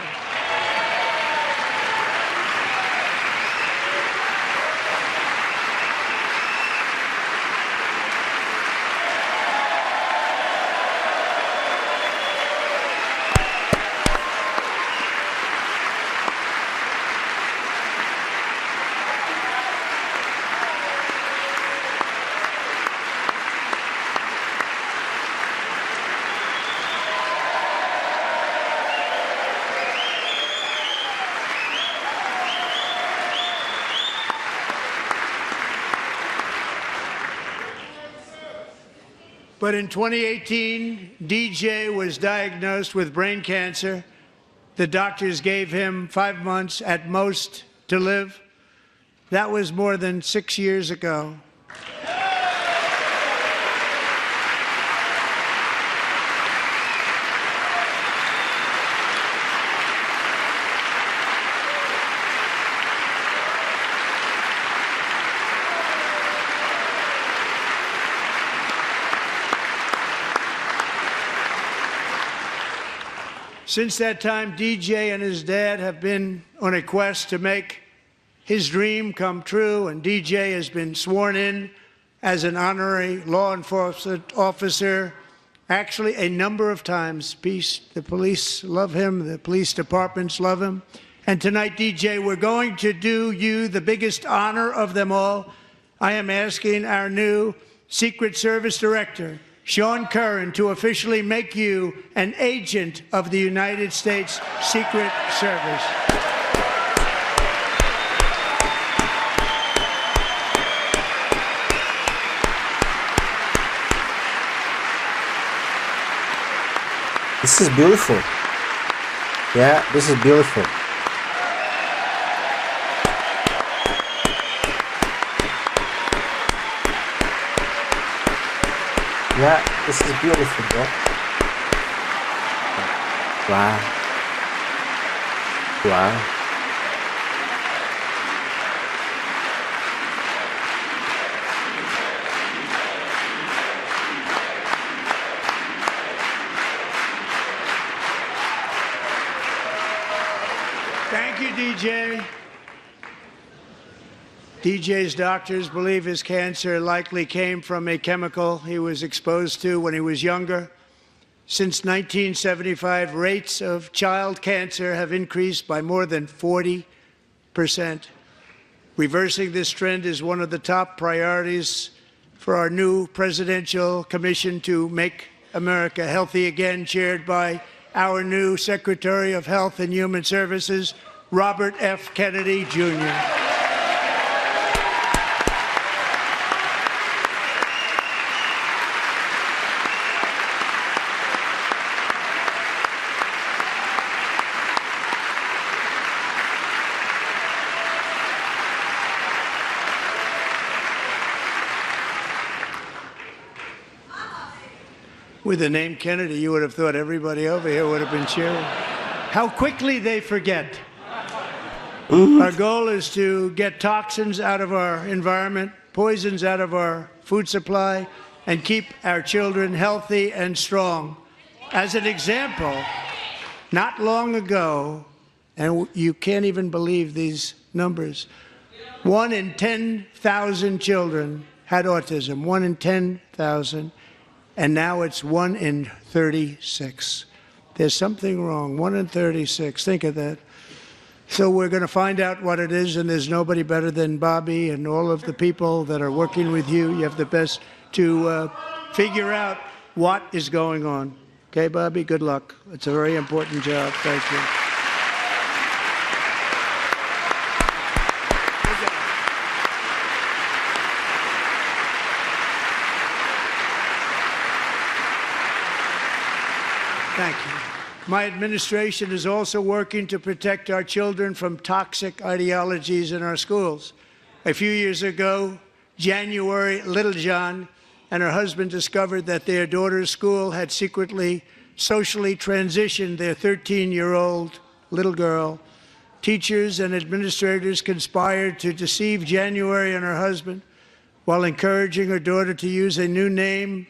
But in 2018, DJ was diagnosed with brain cancer. The doctors gave him 5 months at most to live. That was more than 6 years ago. Since that time, DJ and his dad have been on a quest to make his dream come true, and DJ has been sworn in as an honorary law enforcement officer, actually a number of times. The police love him, the police departments love him. And tonight, DJ, we're going to do you the biggest honor of them all. I am asking our new Secret Service Director, Sean Curran, to officially make you an agent of the United States Secret Service. This is beautiful. Yeah, this is beautiful. Yeah, this is beautiful, bro. Wow. Wow. Thank you, DJ. DJ's doctors believe his cancer likely came from a chemical he was exposed to when he was younger. Since 1975, rates of child cancer have increased by more than 40%. Reversing this trend is one of the top priorities for our new presidential commission to make America healthy again, chaired by our new Secretary of Health and Human Services, Robert F. Kennedy, Jr. With the name Kennedy, you would have thought everybody over here would have been cheering. How quickly they forget. Our goal is to get toxins out of our environment, poisons out of our food supply, and keep our children healthy and strong. As an example, not long ago, and you can't even believe these numbers, 1 in 10,000 children had autism, 1 in 10,000. And now it's 1 in 36. There's something wrong. 1 in 36. Think of that. So we're going to find out what it is, and there's nobody better than Bobby and all of the people that are working with you. You have the best to figure out what is going on. Okay, Bobby? Good luck. It's a very important job. Thank you. Thank you. My administration is also working to protect our children from toxic ideologies in our schools. A few years ago, January Littlejohn and her husband discovered that their daughter's school had secretly socially transitioned their 13-year-old little girl. Teachers and administrators conspired to deceive January and her husband while encouraging her daughter to use a new name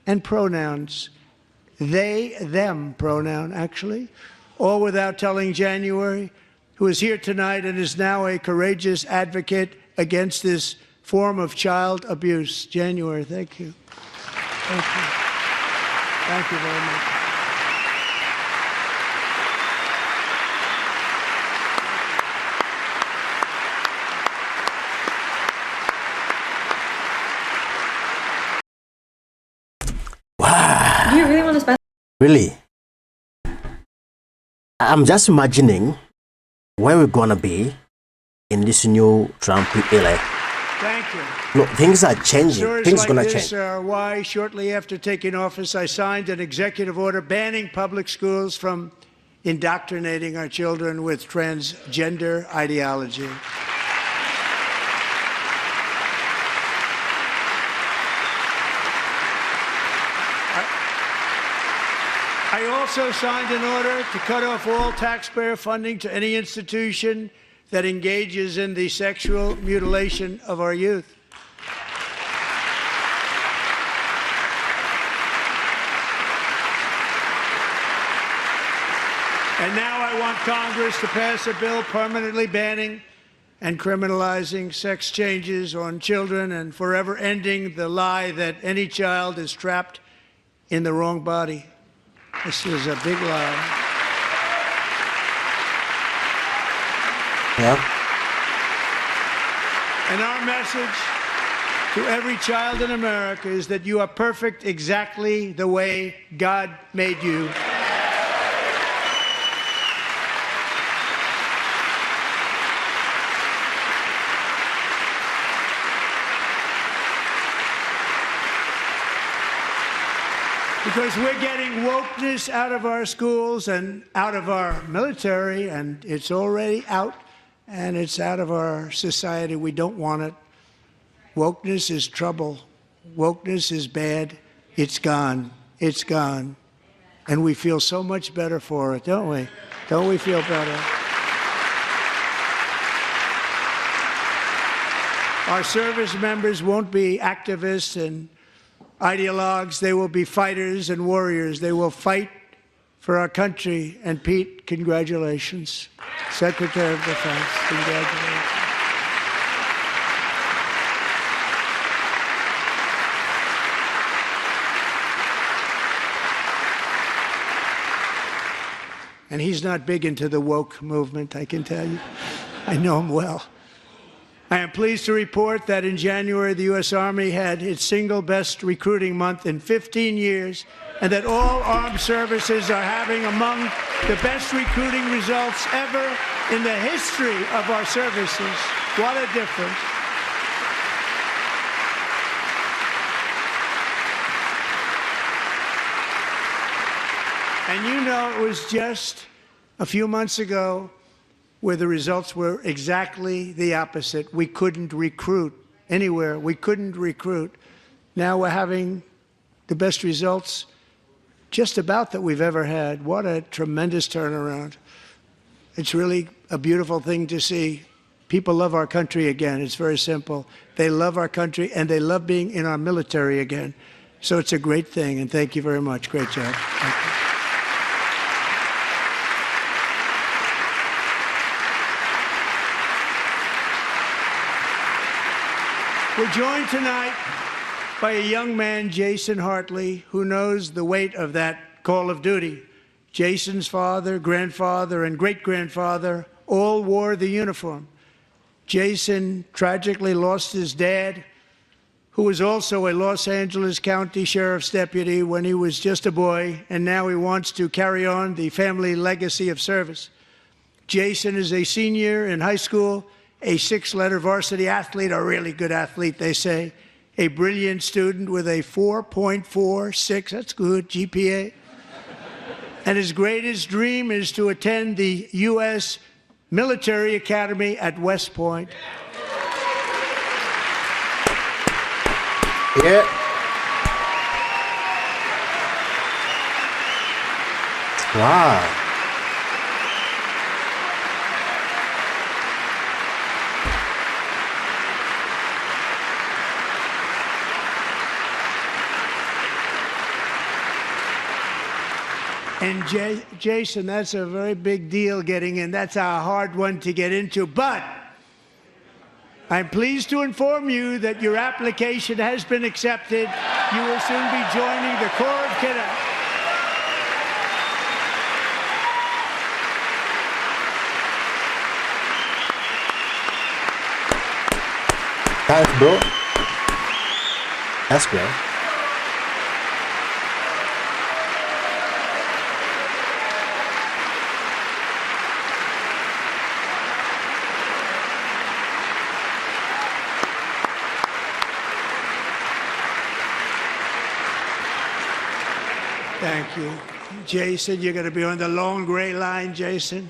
and pronouns. They, them pronoun, actually, all without telling January, who is here tonight and is now a courageous advocate against this form of child abuse. January, thank you. Thank you. Thank you very much. Do you really want to spend? Really? I'm just imagining where we're gonna be in this new Trump era. Thank you. Look, things are changing. Stories Things like gonna this change. are why, shortly after taking office, I signed an executive order banning public schools from indoctrinating our children with transgender ideology. I also signed an order to cut off all taxpayer funding to any institution that engages in the sexual mutilation of our youth. And now I want Congress to pass a bill permanently banning and criminalizing sex changes on children and forever ending the lie that any child is trapped in the wrong body. This is a big lie. Yeah. And our message to every child in America is that you are perfect exactly the way God made you. Because we're getting wokeness out of our schools and out of our military, and it's already out, and it's out of our society. We don't want it. Wokeness is trouble. Wokeness is bad. It's gone. It's gone. And we feel so much better for it, don't we? Don't we feel better? Our service members won't be activists and ideologues. They will be fighters and warriors. They will fight for our country. And Pete, congratulations. Secretary of Defense, congratulations. And he's not big into the woke movement, I can tell you. I know him well. I am pleased to report that in January, the U.S. Army had its single best recruiting month in 15 years, and that all armed services are having among the best recruiting results ever in the history of our services. What a difference. And you know, it was just a few months ago where the results were exactly the opposite. We couldn't recruit anywhere. We couldn't recruit. Now we're having the best results just about that we've ever had. What a tremendous turnaround. It's really a beautiful thing to see. People love our country again. It's very simple. They love our country, and they love being in our military again. So it's a great thing, and thank you very much. Great job. Thank you. We're joined tonight by a young man, Jason Hartley, who knows the weight of that call of duty. Jason's father, grandfather, and great-grandfather all wore the uniform. Jason tragically lost his dad, who was also a Los Angeles County Sheriff's deputy when he was just a boy, and now he wants to carry on the family legacy of service. Jason is a senior in high school, a six-letter varsity athlete, a really good athlete, they say, a brilliant student with a 4.46, that's good, GPA. And his greatest dream is to attend the U.S. Military Academy at West Point. Yeah. Wow. And Jason, that's a very big deal getting in. That's a hard one to get into. But I'm pleased to inform you that your application has been accepted. You will soon be joining the Corps of Cadets. Thanks, bro. That's great. Thank you. Jason, you're going to be on the long gray line, Jason.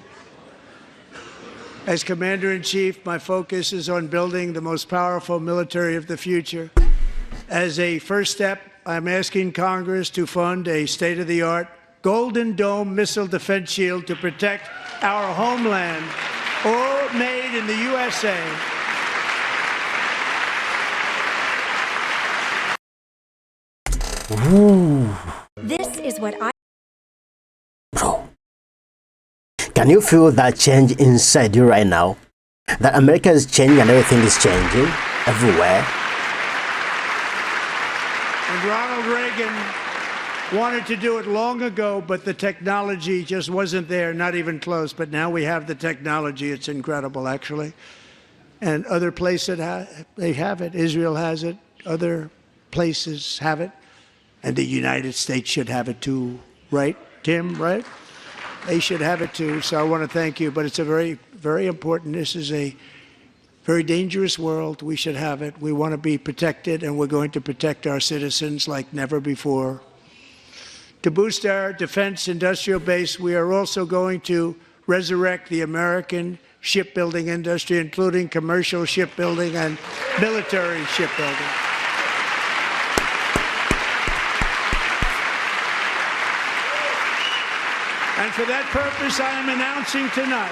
As Commander-in-Chief, my focus is on building the most powerful military of the future. As a first step, I'm asking Congress to fund a state-of-the-art Golden Dome missile defense shield to protect our homeland, all made in the USA. Ooh. This is what I... Bro, can you feel that change inside you right now? That America is changing and everything is changing everywhere. And Ronald Reagan wanted to do it long ago, but the technology just wasn't there, not even close. But now we have the technology. It's incredible, actually. And other places, they have it. Israel has it. Other places have it. And the United States should have it too, right, Tim, right? They should have it too. So I want to thank you. But it's a very, very important. This is a very dangerous world. We should have it. We want to be protected, and we're going to protect our citizens like never before. To boost our defense industrial base, we are also going to resurrect the American shipbuilding industry, including commercial shipbuilding and military shipbuilding. And for that purpose, I am announcing tonight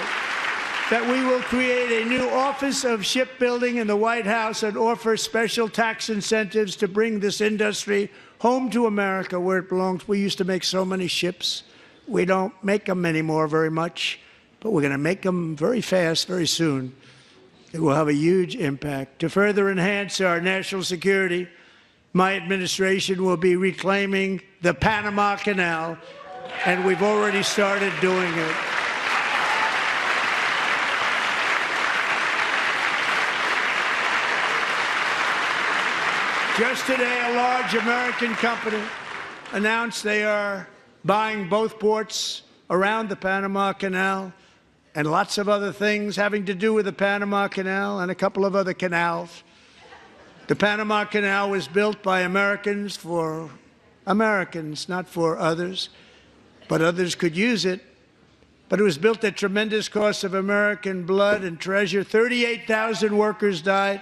that we will create a new Office of Shipbuilding in the White House and offer special tax incentives to bring this industry home to America where it belongs. We used to make so many ships. We don't make them anymore very much, but we're going to make them very fast, very soon. It will have a huge impact. To further enhance our national security, my administration will be reclaiming the Panama Canal, and we've already started doing it. Just today, a large American company announced they are buying both ports around the Panama Canal and lots of other things having to do with the Panama Canal and a couple of other canals. The Panama Canal was built by Americans for Americans, not for others, but others could use it. But it was built at tremendous cost of American blood and treasure. 38,000 workers died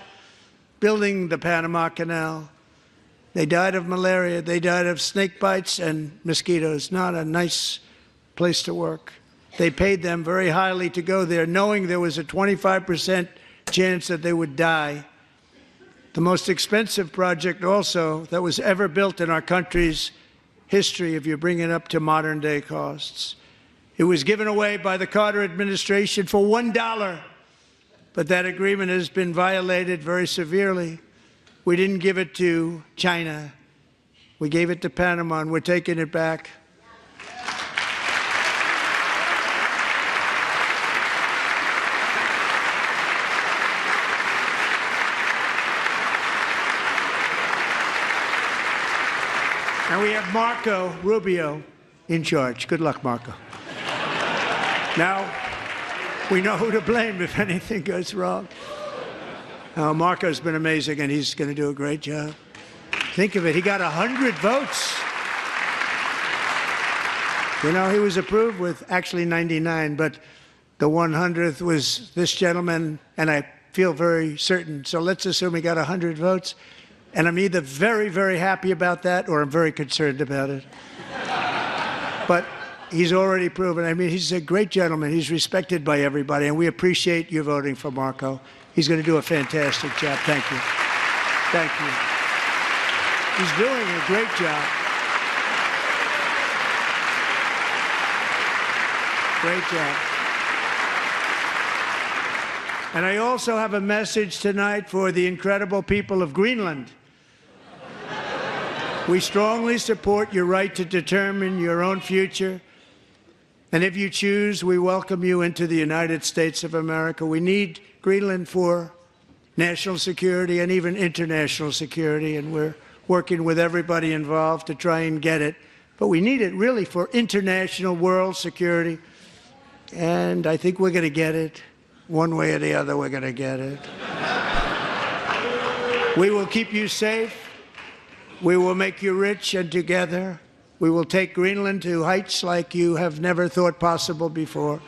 building the Panama Canal. They died of malaria, they died of snake bites and mosquitoes. Not a nice place to work. They paid them very highly to go there, knowing there was a 25% chance that they would die. The most expensive project also that was ever built in our country's history, if you bring it up to modern day costs. It was given away by the Carter administration for $1. But that agreement has been violated very severely. We didn't give it to China. We gave it to Panama, and we're taking it back. And we have Marco Rubio in charge. Good luck, Marco. Now, we know who to blame if anything goes wrong. Marco's been amazing, and he's going to do a great job. Think of it, he got 100 votes. You know, he was approved with actually 99, but the 100th was this gentleman, and I feel very certain. So let's assume he got 100 votes, and I'm either very, very happy about that or I'm very concerned about it. But he's already proven. I mean, he's a great gentleman. He's respected by everybody, and we appreciate you voting for Marco. He's going to do a fantastic job. Thank you. Thank you. He's doing a great job. Great job. And I also have a message tonight for the incredible people of Greenland. We strongly support your right to determine your own future. And if you choose, we welcome you into the United States of America. We need Greenland for national security and even international security, and we're working with everybody involved to try and get it. But we need it really for international world security, and I think we're going to get it. One way or the other, we're going to get it. We will keep you safe. We will make you rich, and together we will take Greenland to heights like you have never thought possible before.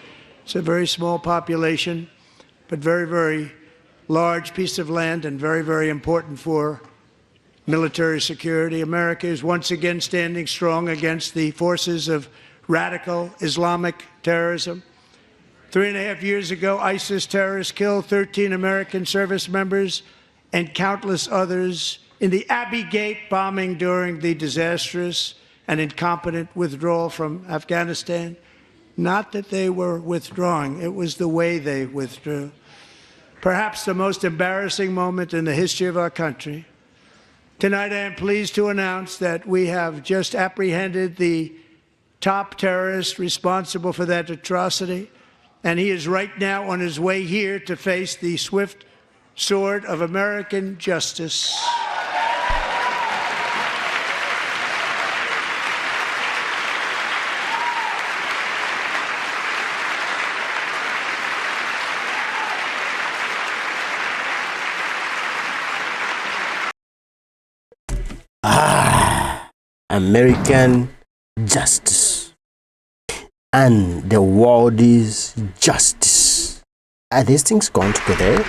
It's a very small population, but very, very large piece of land and very, very important for military security. America is once again standing strong against the forces of radical Islamic terrorism. 3.5 years ago, ISIS terrorists killed 13 American service members and countless others in the Abbey Gate bombing during the disastrous and incompetent withdrawal from Afghanistan. Not that they were withdrawing, it was the way they withdrew. Perhaps the most embarrassing moment in the history of our country. Tonight, I am pleased to announce that we have just apprehended the top terrorist responsible for that atrocity, and he is right now on his way here to face the swift sword of American justice. American justice and the world's justice. Are these things going together?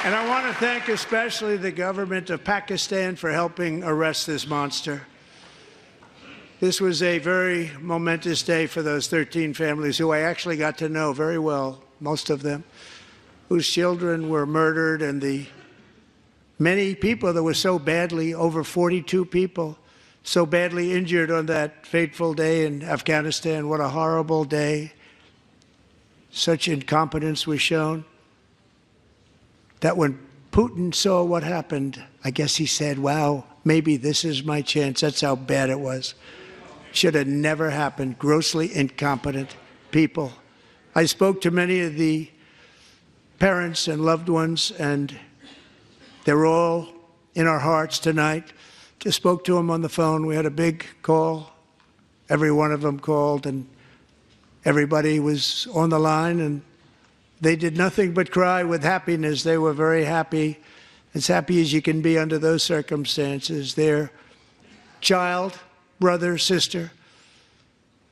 And I want to thank especially the government of Pakistan for helping arrest this monster. This was a very momentous day for those 13 families who I actually got to know very well, most of them, whose children were murdered, and the many people that were so badly, over 42 people, so badly injured on that fateful day in Afghanistan. What a horrible day. Such incompetence was shown that when Putin saw what happened, I guess he said, wow, maybe this is my chance. That's how bad it was. Should have never happened. Grossly incompetent people. I spoke to many of the parents and loved ones, and they're all in our hearts tonight. Just spoke to them on the phone. We had a big call. Every one of them called, and everybody was on the line, and they did nothing but cry with happiness. They were very happy, as happy as you can be under those circumstances. Their child, brother, sister,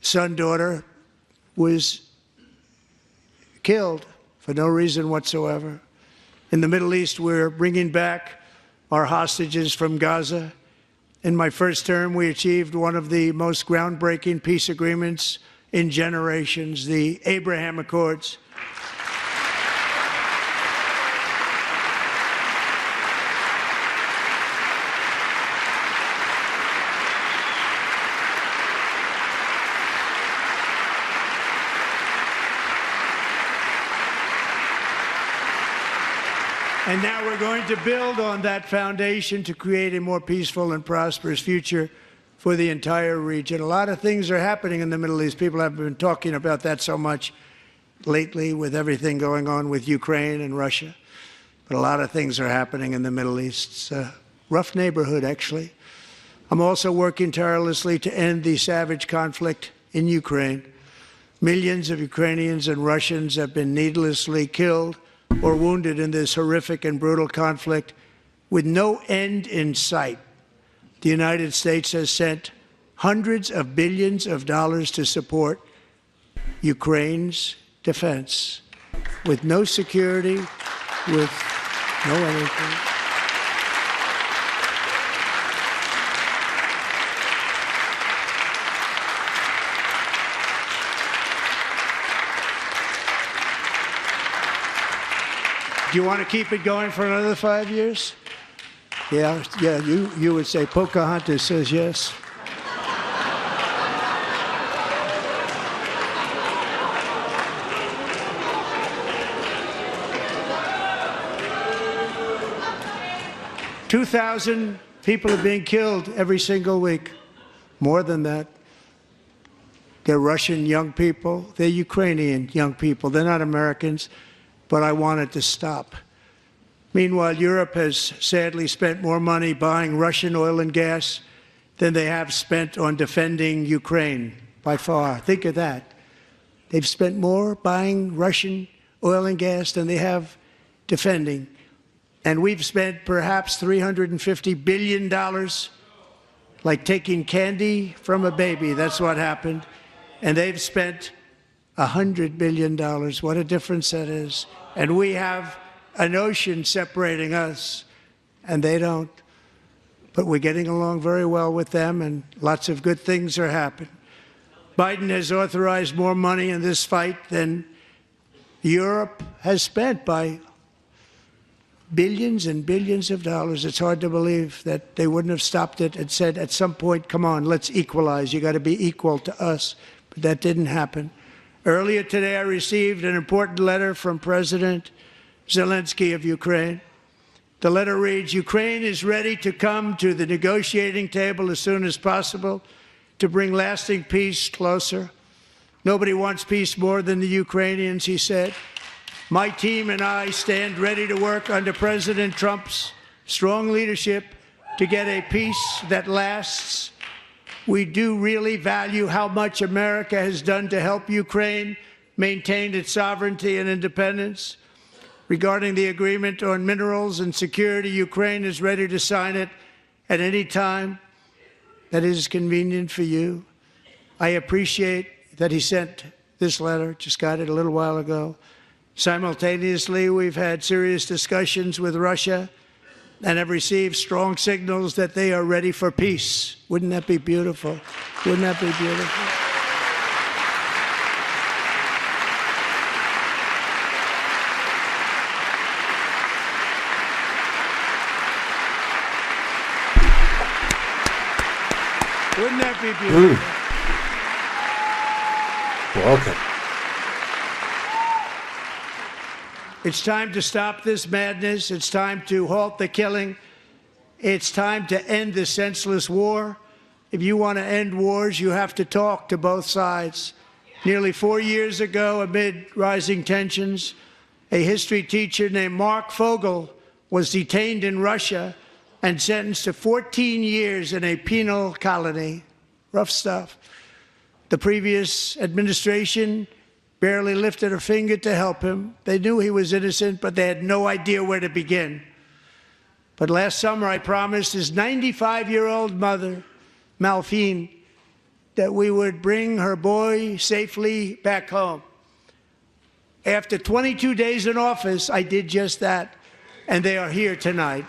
son, daughter was killed for no reason whatsoever. In the Middle East, we're bringing back our hostages from Gaza. In my first term, we achieved one of the most groundbreaking peace agreements in generations, the Abraham Accords. And now we're going to build on that foundation to create a more peaceful and prosperous future for the entire region. A lot of things are happening in the Middle East. People have been talking about that so much lately with everything going on with Ukraine and Russia. But a lot of things are happening in the Middle East. It's a rough neighborhood, actually. I'm also working tirelessly to end the savage conflict in Ukraine. Millions of Ukrainians and Russians have been needlessly killed or wounded in this horrific and brutal conflict with no end in sight. The United States has sent hundreds of billions of dollars to support Ukraine's defense with no security, with no anything. Do you want to keep it going for another 5 years? Yeah, you would say Pocahontas says yes. $2,000 people are being killed every single week. More than that. They're Russian young people. They're Ukrainian young people. They're not Americans. But I want it to stop. Meanwhile, Europe has sadly spent more money buying Russian oil and gas than they have spent on defending Ukraine, by far. Think of that. They've spent more buying Russian oil and gas than they have defending. And we've spent perhaps $350 billion, like taking candy from a baby. That's what happened. And they've spent $100 billion. What a difference that is. And we have an ocean separating us, and they don't. But we're getting along very well with them, and lots of good things are happening. Biden has authorized more money in this fight than Europe has spent by billions and billions of dollars. It's hard to believe that they wouldn't have stopped it and said at some point, come on, let's equalize. You got to be equal to us. But that didn't happen. Earlier today, I received an important letter from President Zelensky of Ukraine. The letter reads, Ukraine is ready to come to the negotiating table as soon as possible to bring lasting peace closer. Nobody wants peace more than the Ukrainians, he said. My team and I stand ready to work under President Trump's strong leadership to get a peace that lasts. We do really value how much America has done to help Ukraine maintain its sovereignty and independence. Regarding the agreement on minerals and security, Ukraine is ready to sign it at any time that is convenient for you. I appreciate that he sent this letter, just got it a little while ago, Simultaneously, we've had serious discussions with Russia and have received strong signals that they are ready for peace. Wouldn't that be beautiful? Wouldn't that be beautiful? Wouldn't that be beautiful? Welcome. It's time to stop this madness. It's time to halt the killing. It's time to end this senseless war. If you want to end wars, you have to talk to both sides. Nearly 4 years ago, amid rising tensions, a history teacher named Mark Fogel was detained in Russia and sentenced to 14 years in a penal colony. Rough stuff. The previous administration barely lifted a finger to help him. They knew he was innocent, but they had no idea where to begin. But last summer, I promised his 95-year-old mother, Malphine, that we would bring her boy safely back home. After 22 days in office, I did just that, and they are here tonight.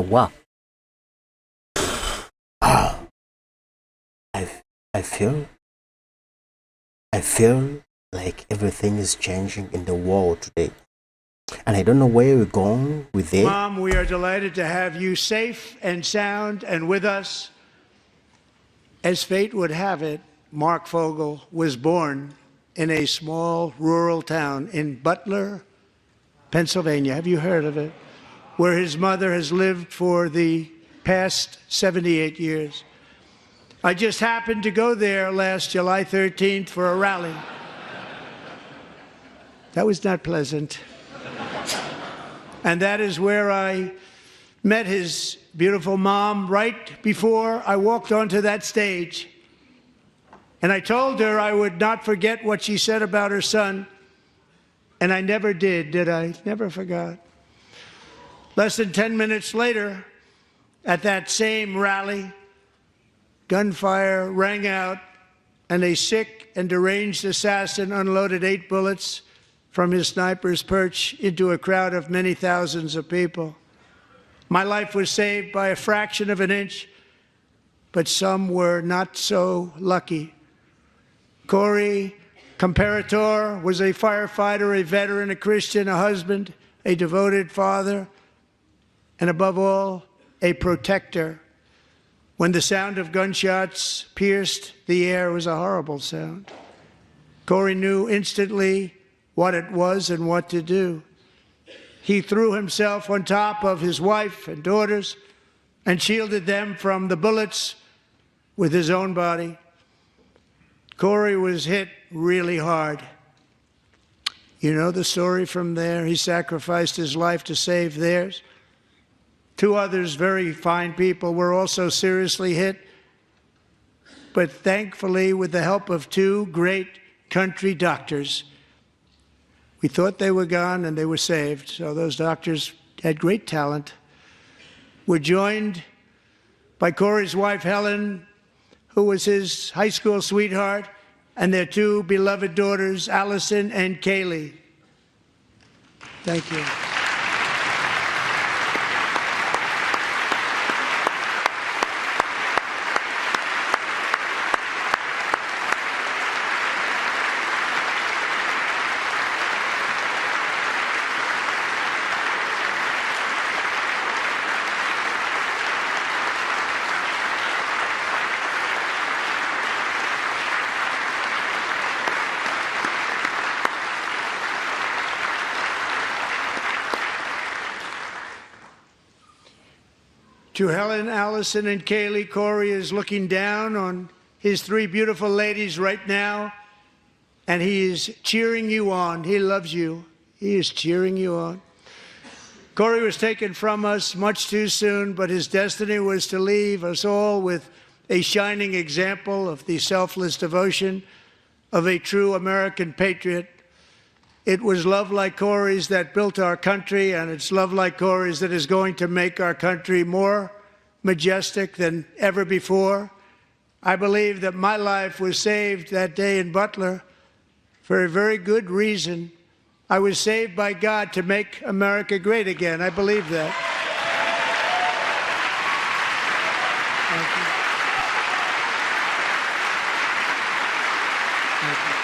Wow. I feel like everything is changing in the world today. And I don't know where we're going with it. Mom, we are delighted to have you safe and sound and with us. As fate would have it, Mark Fogel was born in a small rural town in Butler, Pennsylvania. Have you heard of it? Where his mother has lived for the past 78 years. I just happened to go there last July 13th for a rally. That was not pleasant. And that is where I met his beautiful mom right before I walked onto that stage. And I told her I would not forget what she said about her son. And I never did I? Never forgot. Less than 10 minutes later, at that same rally, gunfire rang out, and a sick and deranged assassin unloaded 8 bullets from his sniper's perch into a crowd of many thousands of people. My life was saved by a fraction of an inch, but some were not so lucky. Corey Comparator was a firefighter, a veteran, a Christian, a husband, a devoted father, and above all, a protector. When the sound of gunshots pierced the air, it was a horrible sound. Corey knew instantly what it was and what to do. He threw himself on top of his wife and daughters and shielded them from the bullets with his own body. Corey was hit really hard. You know the story from there. He sacrificed his life to save theirs. 2 others, very fine people, were also seriously hit. But thankfully, with the help of 2 great country doctors, we thought they were gone and they were saved. So those doctors had great talent. We're joined by Corey's wife, Helen, who was his high school sweetheart, and their 2 beloved daughters, Allison and Kaylee. Thank you. To Helen, Allison, and Kaylee, Corey is looking down on his three beautiful ladies right now, and he is cheering you on. He loves you. He is cheering you on. Corey was taken from us much too soon, but his destiny was to leave us all with a shining example of the selfless devotion of a true American patriot. It was love like Corey's that built our country, and it's love like Corey's that is going to make our country more majestic than ever before. I believe that my life was saved that day in Butler for a very good reason. I was saved by God to make America great again. I believe that. Thank you. Thank you.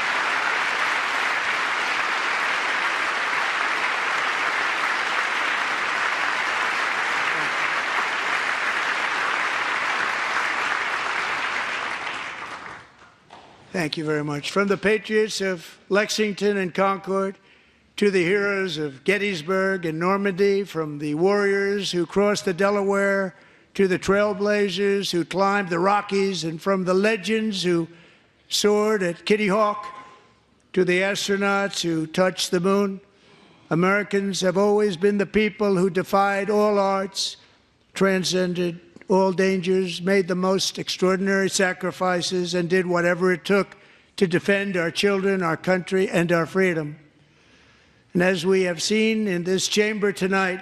Thank you very much. From the patriots of Lexington and Concord to the heroes of Gettysburg and Normandy, from the warriors who crossed the Delaware to the trailblazers who climbed the Rockies, and from the legends who soared at Kitty Hawk to the astronauts who touched the moon, Americans have always been the people who defied all odds, transcended all dangers, made the most extraordinary sacrifices, and did whatever it took to defend our children, our country, and our freedom. And as we have seen in this chamber tonight,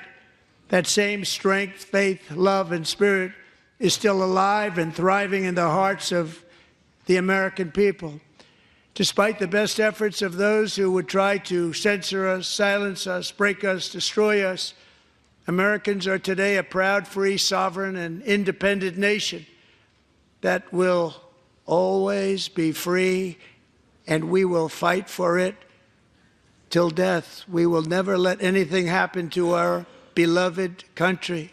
that same strength, faith, love, and spirit is still alive and thriving in the hearts of the American people. Despite the best efforts of those who would try to censor us, silence us, break us, destroy us, Americans are today a proud, free, sovereign, and independent nation that will always be free, and we will fight for it till death. We will never let anything happen to our beloved country,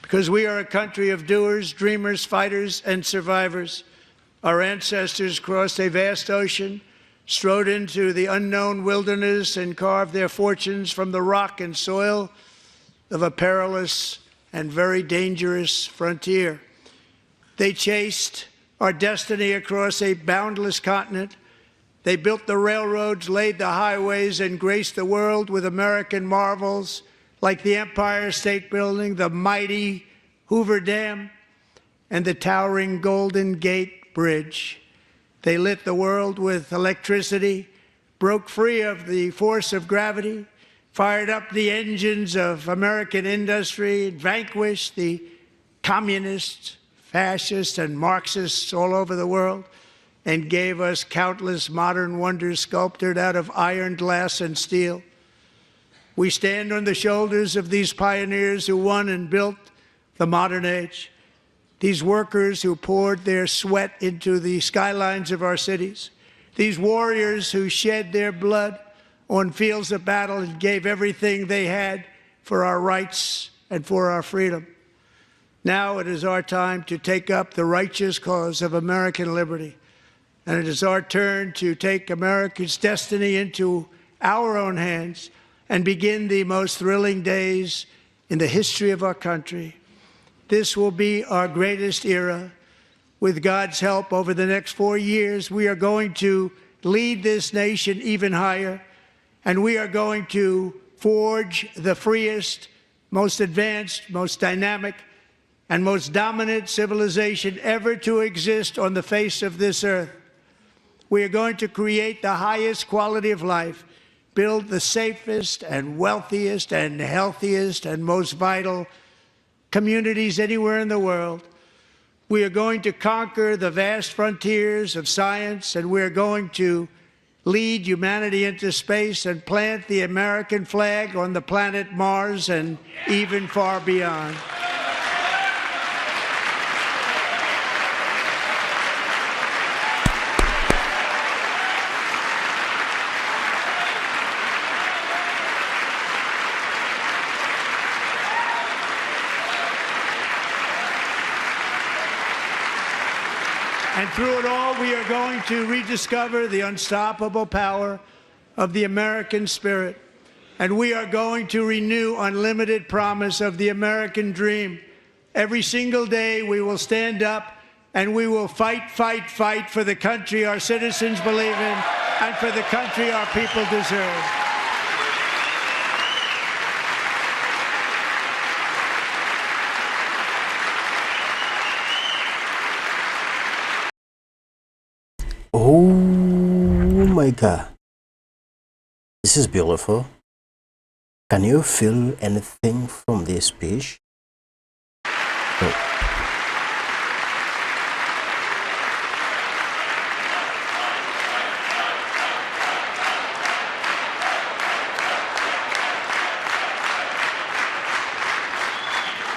because we are a country of doers, dreamers, fighters, and survivors. Our ancestors crossed a vast ocean, strode into the unknown wilderness, and carved their fortunes from the rock and soil of a perilous and very dangerous frontier. They chased our destiny across a boundless continent. They built the railroads, laid the highways, and graced the world with American marvels like the Empire State Building, the mighty Hoover Dam, and the towering Golden Gate Bridge. They lit the world with electricity, broke free of the force of gravity, fired up the engines of American industry, vanquished the communists, fascists, and Marxists all over the world, and gave us countless modern wonders sculptured out of iron, glass, and steel. We stand on the shoulders of these pioneers who won and built the modern age, these workers who poured their sweat into the skylines of our cities, these warriors who shed their blood on fields of battle and gave everything they had for our rights and for our freedom. Now it is our time to take up the righteous cause of American liberty. And it is our turn to take America's destiny into our own hands and begin the most thrilling days in the history of our country. This will be our greatest era. With God's help, over the next 4 years, we are going to lead this nation even higher, and we are going to forge the freest, most advanced, most dynamic, and most dominant civilization ever to exist on the face of this earth. We are going to create the highest quality of life, build the safest and wealthiest and healthiest and most vital communities anywhere in the world. We are going to conquer the vast frontiers of science, and we are going to lead humanity into space and plant the American flag on the planet Mars and even far beyond. And through it all, we are going to rediscover the unstoppable power of the American spirit. And we are going to renew unlimited promise of the American dream, Every single day we will stand up and we will fight, fight, fight for the country our citizens believe in and for the country our people deserve. Oh my God. This is beautiful. Can you feel anything from this speech?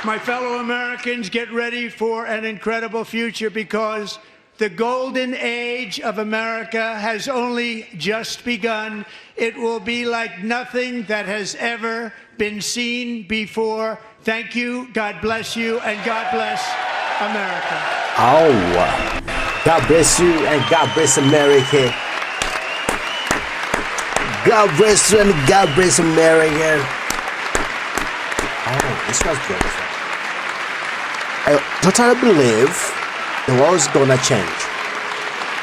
My fellow Americans, get ready for an incredible future because the golden age of America has only just begun. It will be like nothing that has ever been seen before. Thank you, God bless you, and God bless America. Oh, God bless you and God bless America. God bless you and God bless America. Oh, this was beautiful. I totally believe the world's gonna change.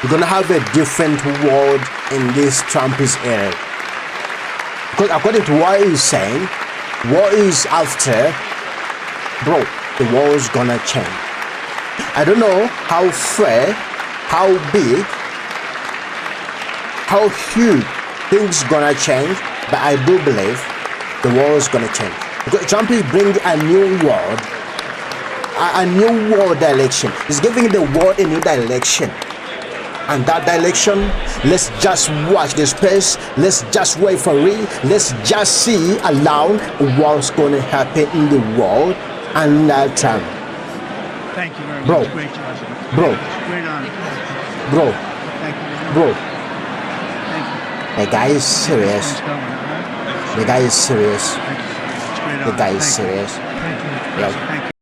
We're gonna have a different world in this Trump's era. Because according to what he's saying, what he's after, bro, the world's gonna change. I don't know how fair, how big, how huge things gonna change, but I do believe the world's gonna change. Because Trump is bringing a new world. A new world direction. He's giving the world a new direction. And that direction, let's just watch the space. Let's just wait for it. Let's just see aloud what's going to happen in the world and that time. Thank you very Bro. much. Great job. Bro. Great honor. Bro. Thank you. Bro. Thank you. The guy is serious. Thanks, Governor, all right? The guy is serious. Thank you. It's a great The honor. guy is Thank you. serious. Thank you. Yeah. Thank you.